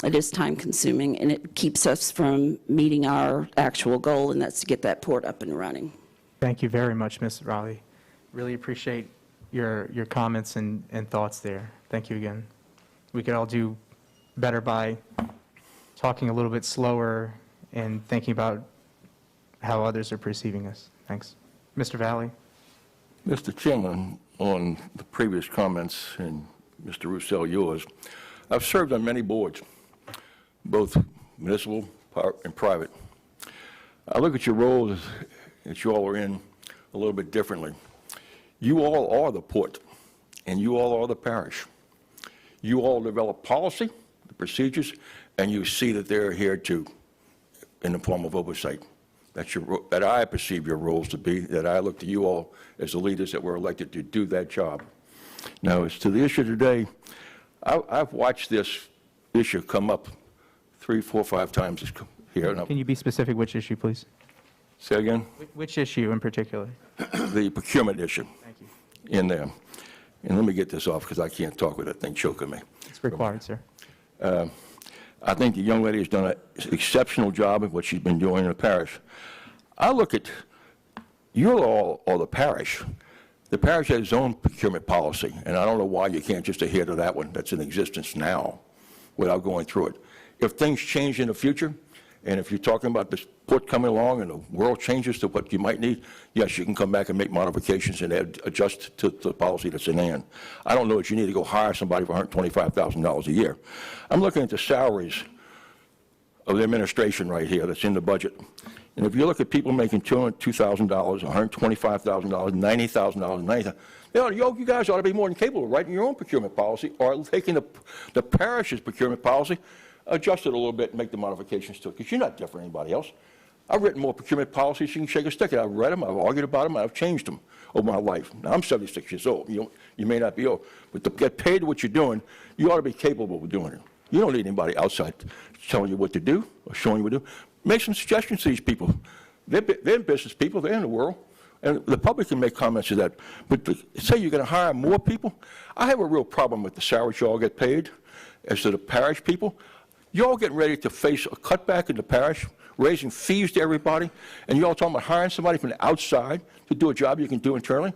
It is time-consuming, and it keeps us from meeting our actual goal, and that's to get that port up and running. Thank you very much, Ms. Raleigh. Really appreciate your comments and thoughts there. Thank you again. We could all do better by talking a little bit slower and thinking about how others are perceiving us. Thanks. Mr. Valley? Mr. Chairman, on the previous comments, and Mr. Roussel, yours, I've served on many boards, both municipal and private. I look at your roles that you all are in a little bit differently. You all are the port, and you all are the parish. You all develop policy, the procedures, and you see that they're adhered to in the form of oversight. That I perceive your roles to be, that I look to you all as the leaders that were elected to do that job. Now, as to the issue today, I've watched this issue come up 3, 4, 5 times here. Can you be specific which issue, please? Say again? Which issue in particular? The procurement issue. Thank you. In there. And let me get this off because I can't talk with that thing choking me. It's required, sir. I think the young lady has done an exceptional job of what she's been doing in the parish. I look at, you all are the parish. The parish has its own procurement policy, and I don't know why you can't just adhere to that one that's in existence now without going through it. If things change in the future, and if you're talking about this port coming along and the world changes to what you might need, yes, you can come back and make modifications and adjust to the policy that's in hand. I don't know that you need to go hire somebody for $125,000 a year. I'm looking at the salaries of the administration right here that's in the budget. And if you look at people making $202,000, $125,000, $90,000, $90,000, you guys ought to be more than capable of writing your own procurement policy or taking the parish's procurement policy, adjust it a little bit and make the modifications to it, because you're not different than anybody else. I've written more procurement policies you can shake a stick at. I've read them, I've argued about them, I've changed them over my life. Now, I'm 76 years old. You may not be old, but to get paid what you're doing, you ought to be capable of doing it. You don't need anybody outside telling you what to do or showing you what to do. Make some suggestions to these people. They're business people, they're in the world, and the public can make comments to that. But to say you're going to hire more people, I have a real problem with the salaries you all get paid as to the parish people. You're all getting ready to face a cutback in the parish, raising fees to everybody, and you're all talking about hiring somebody from the outside to do a job you can do internally.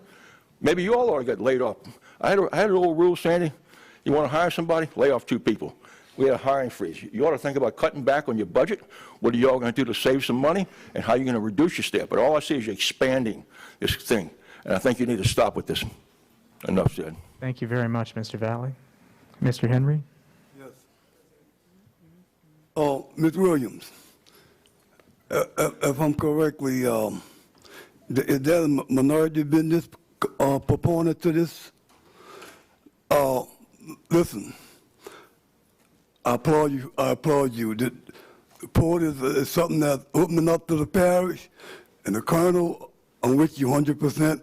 Maybe you all ought to get laid off. I had an old rule, Sandy. You want to hire somebody? Lay off 2 people. We had a hiring freeze. You ought to think about cutting back on your budget. What are you all going to do to save some money, and how you're going to reduce your staff. But all I see is you're expanding this thing, and I think you need to stop with this. Enough said. Thank you very much, Mr. Valley. Mr. Henry? Yes. Ms. Williams, if I'm correctly, is there a minority business proponent to this? Listen, I applaud you. The port is something that's opening up to the parish, and the kernel on which you 100%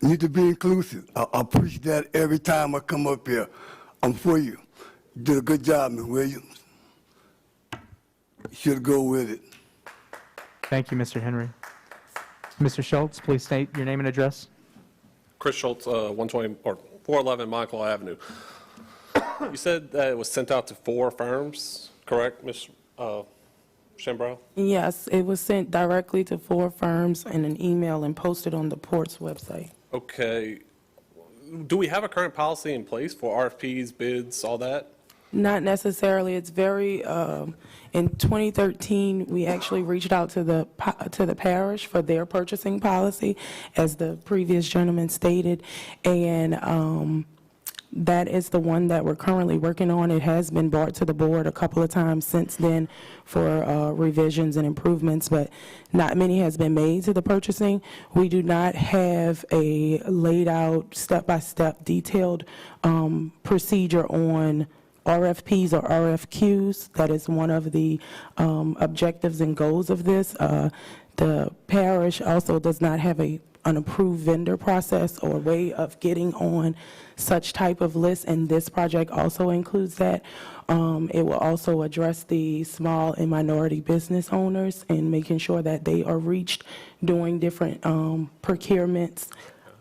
need to be inclusive. I preach that every time I come up here. I'm for you. You did a good job, Ms. Williams. You should go with it. Thank you, Mr. Henry. Mr. Schultz, please state your name and address. Chris Schultz, 120 or 411 Michael Avenue. You said that it was sent out to 4 firms, correct, Ms. Shambrell? Yes, it was sent directly to 4 firms in an email and posted on the port's website. Okay. Do we have a current policy in place for RFPs, bids, all that? Not necessarily. It's very, in 2013, we actually reached out to the parish for their purchasing policy, as the previous gentleman stated, and that is the one that we're currently working on. It has been brought to the board a couple of times since then for revisions and improvements, but not many has been made to the purchasing. We do not have a laid out, step-by-step, detailed procedure on RFPs or RFQs. That is one of the objectives and goals of this. The parish also does not have an approved vendor process or way of getting on such type of list, and this project also includes that. It will also address the small and minority business owners and making sure that they are reached doing different procurements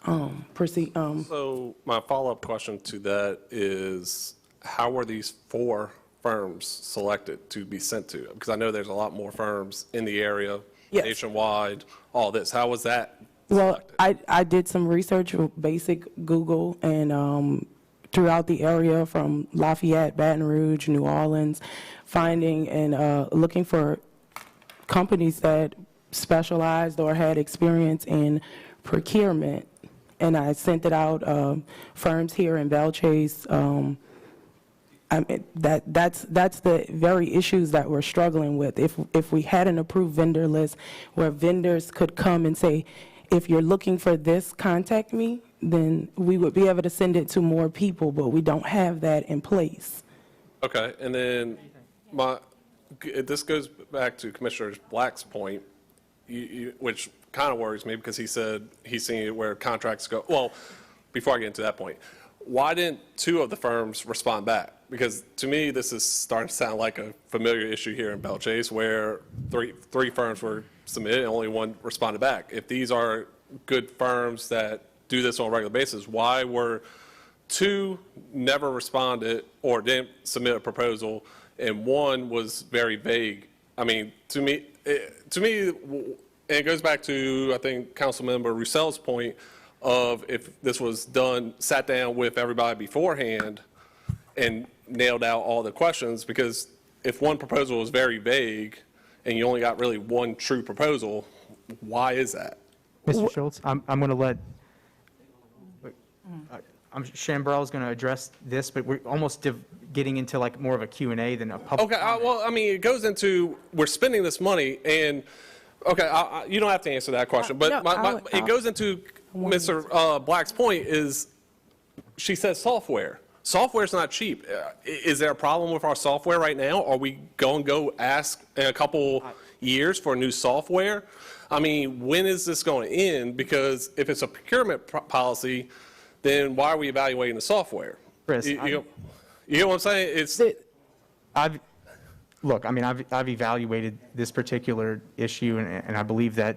So my follow-up question to that is, how were these 4 firms selected to be sent to? Because I know there's a lot more firms in the area, Yes. nationwide, all this. How was that Well, selected? I did some research with basic Google and throughout the area from Lafayette, Baton Rouge, New Orleans, finding and looking for companies that specialized or had experience in procurement. And I sent it out, firms here in Belchase. That's the very issues that we're struggling with. If we had an approved vendor list where vendors could come and say, if you're looking for this, contact me, then we would be able to send it to more people, but we don't have that in place. Okay, and then this goes back to Commissioner Black's point, which kind of worries me because he said he's seeing it where contracts go. Well, before I get into that point, why didn't 2 of the firms respond back? Because to me, this is starting to sound like a familiar issue here in Belchase where three firms were submitted and only 1 responded back. If these are good firms that do this on a regular basis, why were 2 never responded or didn't submit a proposal and 1 was very vague? I mean, to me, and it goes back to, I think, Councilmember Roussel's point of if this was done, sat down with everybody beforehand and nailed out all the questions, because if 1 proposal is very vague and you only got really 1 true proposal, why is that? Mr. Schultz, I'm going to let, Shambrell's going to address this, but we're almost getting into like more of a Q&A than a public. Okay, well, I mean, it goes into, we're spending this money and, okay, you don't have to answer that question, but it goes into Mr. Black's point is, she says software. Software's not cheap. Is there a problem with our software right now? Are we going to go ask in a couple years for new software? I mean, when is this going to end? Because if it's a procurement policy, then why are we evaluating the software? Chris, you know what I'm saying? Look, I mean, I've evaluated this particular issue, and I believe that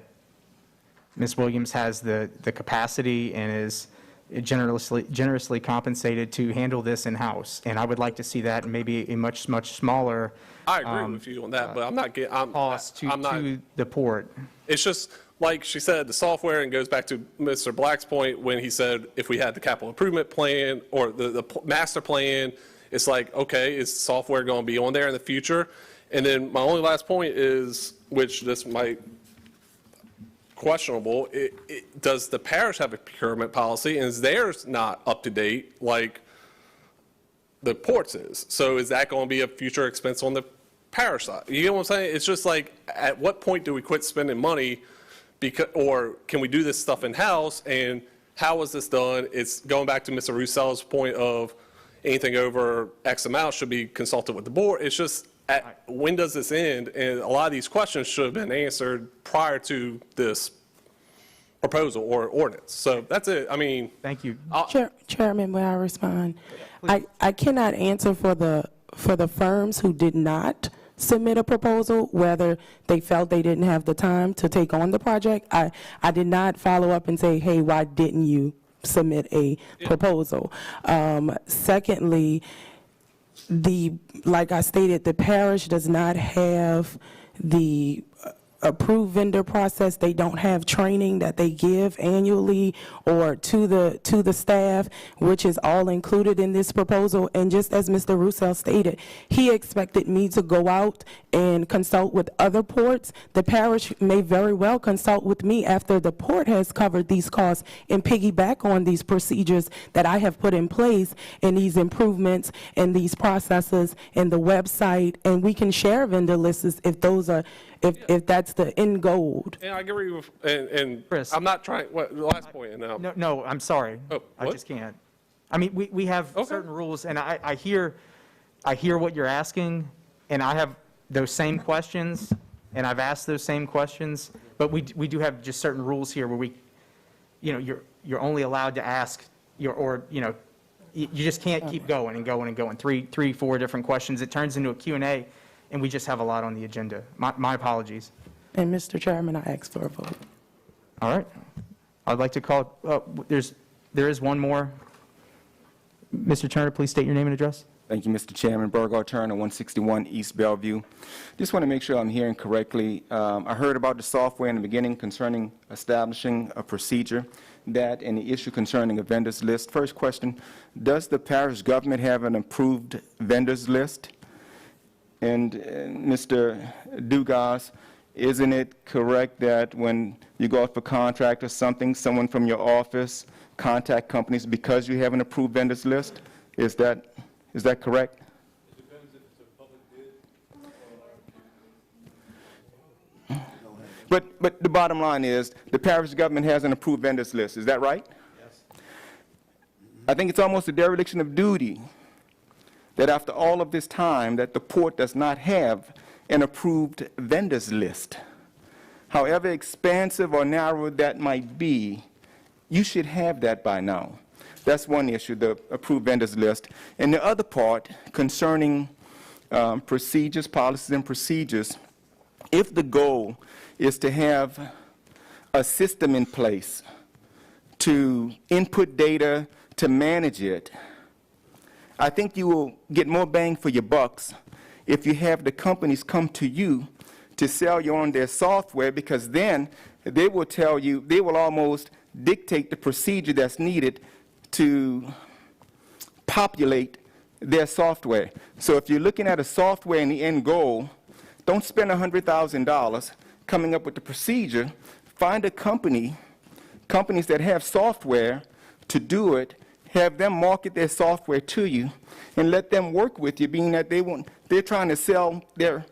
Ms. Williams has the capacity and is generously compensated to handle this in-house. And I would like to see that in maybe a much smaller I agree with you on that, but I'm not getting, cost to the port. It's just, like she said, the software, and goes back to Mr. Black's point when he said if we had the capital improvement plan or the master plan, it's like, okay, is software going to be on there in the future? And then my only last point is, which this might questionable, does the parish have a procurement policy, and is theirs not up to date like the ports is? So is that going to be a future expense on the parish side? You know what I'm saying? It's just like, at what point do we quit spending money, or can we do this stuff in-house, and how was this done? It's going back to Mr. Roussel's point of anything over X amount should be consulted with the board. It's just, when does this end? And a lot of these questions should have been answered prior to this proposal or ordinance. So that's it. I mean. Thank you. Chairman, may I respond? I cannot answer for the firms who did not submit a proposal, whether they felt they didn't have the time to take on the project. I did not follow up and say, hey, why didn't you submit a proposal? Secondly, like I stated, the parish does not have the approved vendor process. They don't have training that they give annually or to the staff, which is all included in this proposal. And just as Mr. Roussel stated, he expected me to go out and consult with other ports. The parish may very well consult with me after the port has covered these costs and piggyback on these procedures that I have put in place and these improvements and these processes and the website, and we can share vendor lists if those are, if that's the end goal. And I agree with, and Chris. I'm not trying, the last point, and now. No, I'm sorry. Oh, I what? just can't. I mean, we have certain rules, and I hear what you're asking, and I have those same questions, and I've asked those same questions, but we do have just certain rules here where you're only allowed to ask you just can't keep going and going and going. Three, 4 different questions. It turns into a Q&A, and we just have a lot on the agenda. My apologies. And Mr. Chairman, I ask for a vote. All right. I'd like to call, there is one more. Mr. Turner, please state your name and address. Thank you, Mr. Chairman. Burgar Turner, 161 East Bellevue. Just want to make sure I'm hearing correctly. I heard about the software in the beginning concerning establishing a procedure, that and the issue concerning a vendors list. First question, does the parish government have an approved vendors list? And Mr. Dugas, isn't it correct that when you go out for contract or something, someone from your office contact companies because you have an approved vendors list? Is that correct? It depends if it's a public bid. But the bottom line is, the parish government has an approved vendors list. Is that right? Yes. I think it's almost a dereliction of duty that after all of this time, that the port does not have an approved vendors list. However expansive or narrow that might be, you should have that by now. That's one issue, the approved vendors list. And the other part concerning procedures, policies and procedures, if the goal is to have a system in place to input data, to manage it, I think you will get more bang for your bucks if you have the companies come to you to sell you on their software, because then they will tell you, they will almost dictate the procedure that's needed to populate their software. So if you're looking at a software in the end goal, don't spend $100,000 coming up with the procedure. Find a companies that have software to do it, have them market their software to you, and let them work with you, being that they're trying to sell their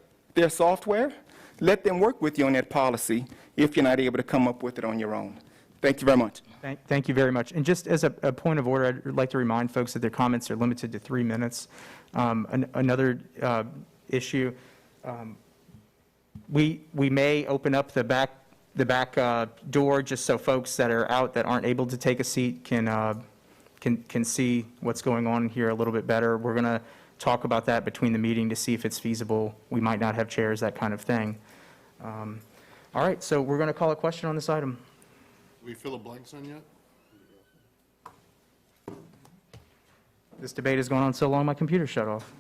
software. Let them work with you on that policy if you're not able to come up with it on your own. Thank you very much. Thank you very much. And just as a point of order, I'd like to remind folks that their comments are limited to 3 minutes. Another issue, we may open up the back door just so folks that are out that aren't able to take a seat can see what's going on here a little bit better. We're going to talk about that between the meeting to see if it's feasible. We might not have chairs, that kind of thing. All right, so we're going to call a question on this item. Do we fill the blanks in yet? This debate has gone on so long, my computer shut off.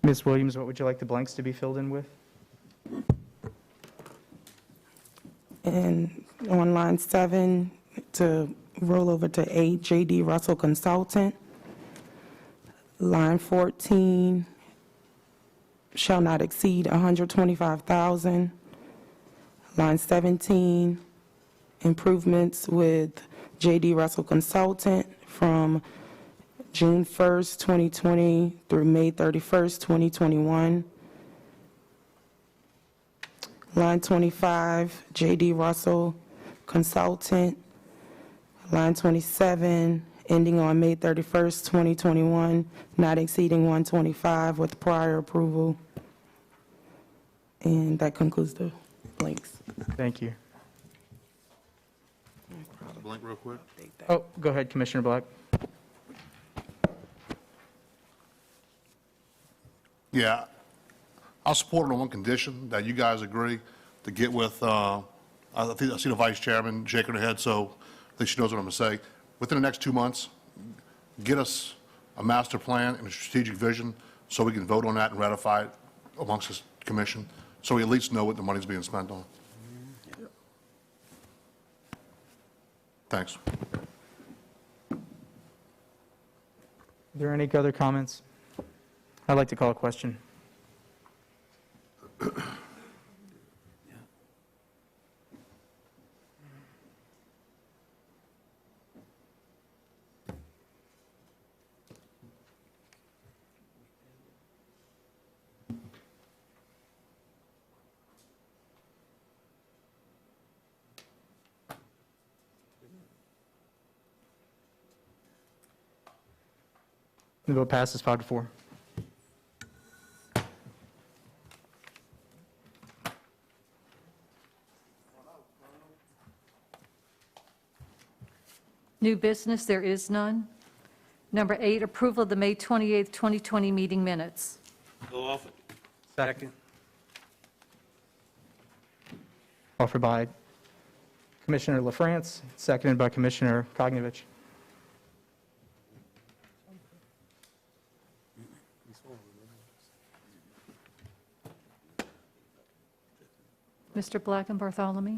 Ms. Williams, what would you like the blanks to be filled in with? And on line 7, to roll over to 8, J.D. Russell Consultant. Line 14, shall not exceed $125,000. Line 17, improvements with J.D. Russell Consultant from June 1st, 2020 through May 31st, 2021. Line 25, J.D. Russell Consultant. Line 27, ending on May 31st, 2021, not exceeding 125 with prior approval. And that concludes the blanks. Thank you. Blank real quick. Oh, go ahead, Commissioner Black. Yeah, I'll support it on one condition, that you guys agree to get with, I think I see the vice chairman shaking her head, so I think she knows what I'm going to say. Within the next 2 months, get us a master plan and a strategic vision so we can vote on that and ratify it amongst this commission, so we at least know what the money's being spent on. Thanks. Are there any other comments? I'd like to call a question. The vote passes 5-4. New business, there is none. Number 8, approval of the May 28th, 2020 meeting minutes. Second. Offered by Commissioner LaFrance, seconded by Commissioner Kognovich. Mr. Black and Bartholomew?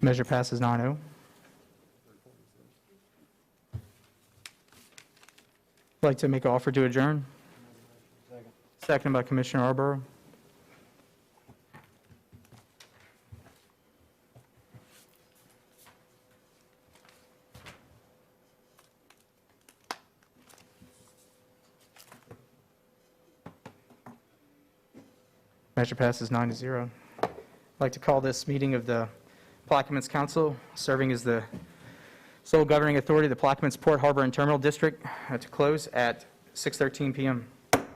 Measure passes 9-0. I'd like to make an offer to adjourn. Seconded by Commissioner Arborough. Measure passes 9-0. I'd like to call this meeting of the Plaquemines Council, serving as the sole governing authority of the Plaquemines Port, Harbor, and Terminal District, to close at 6:13 p.m.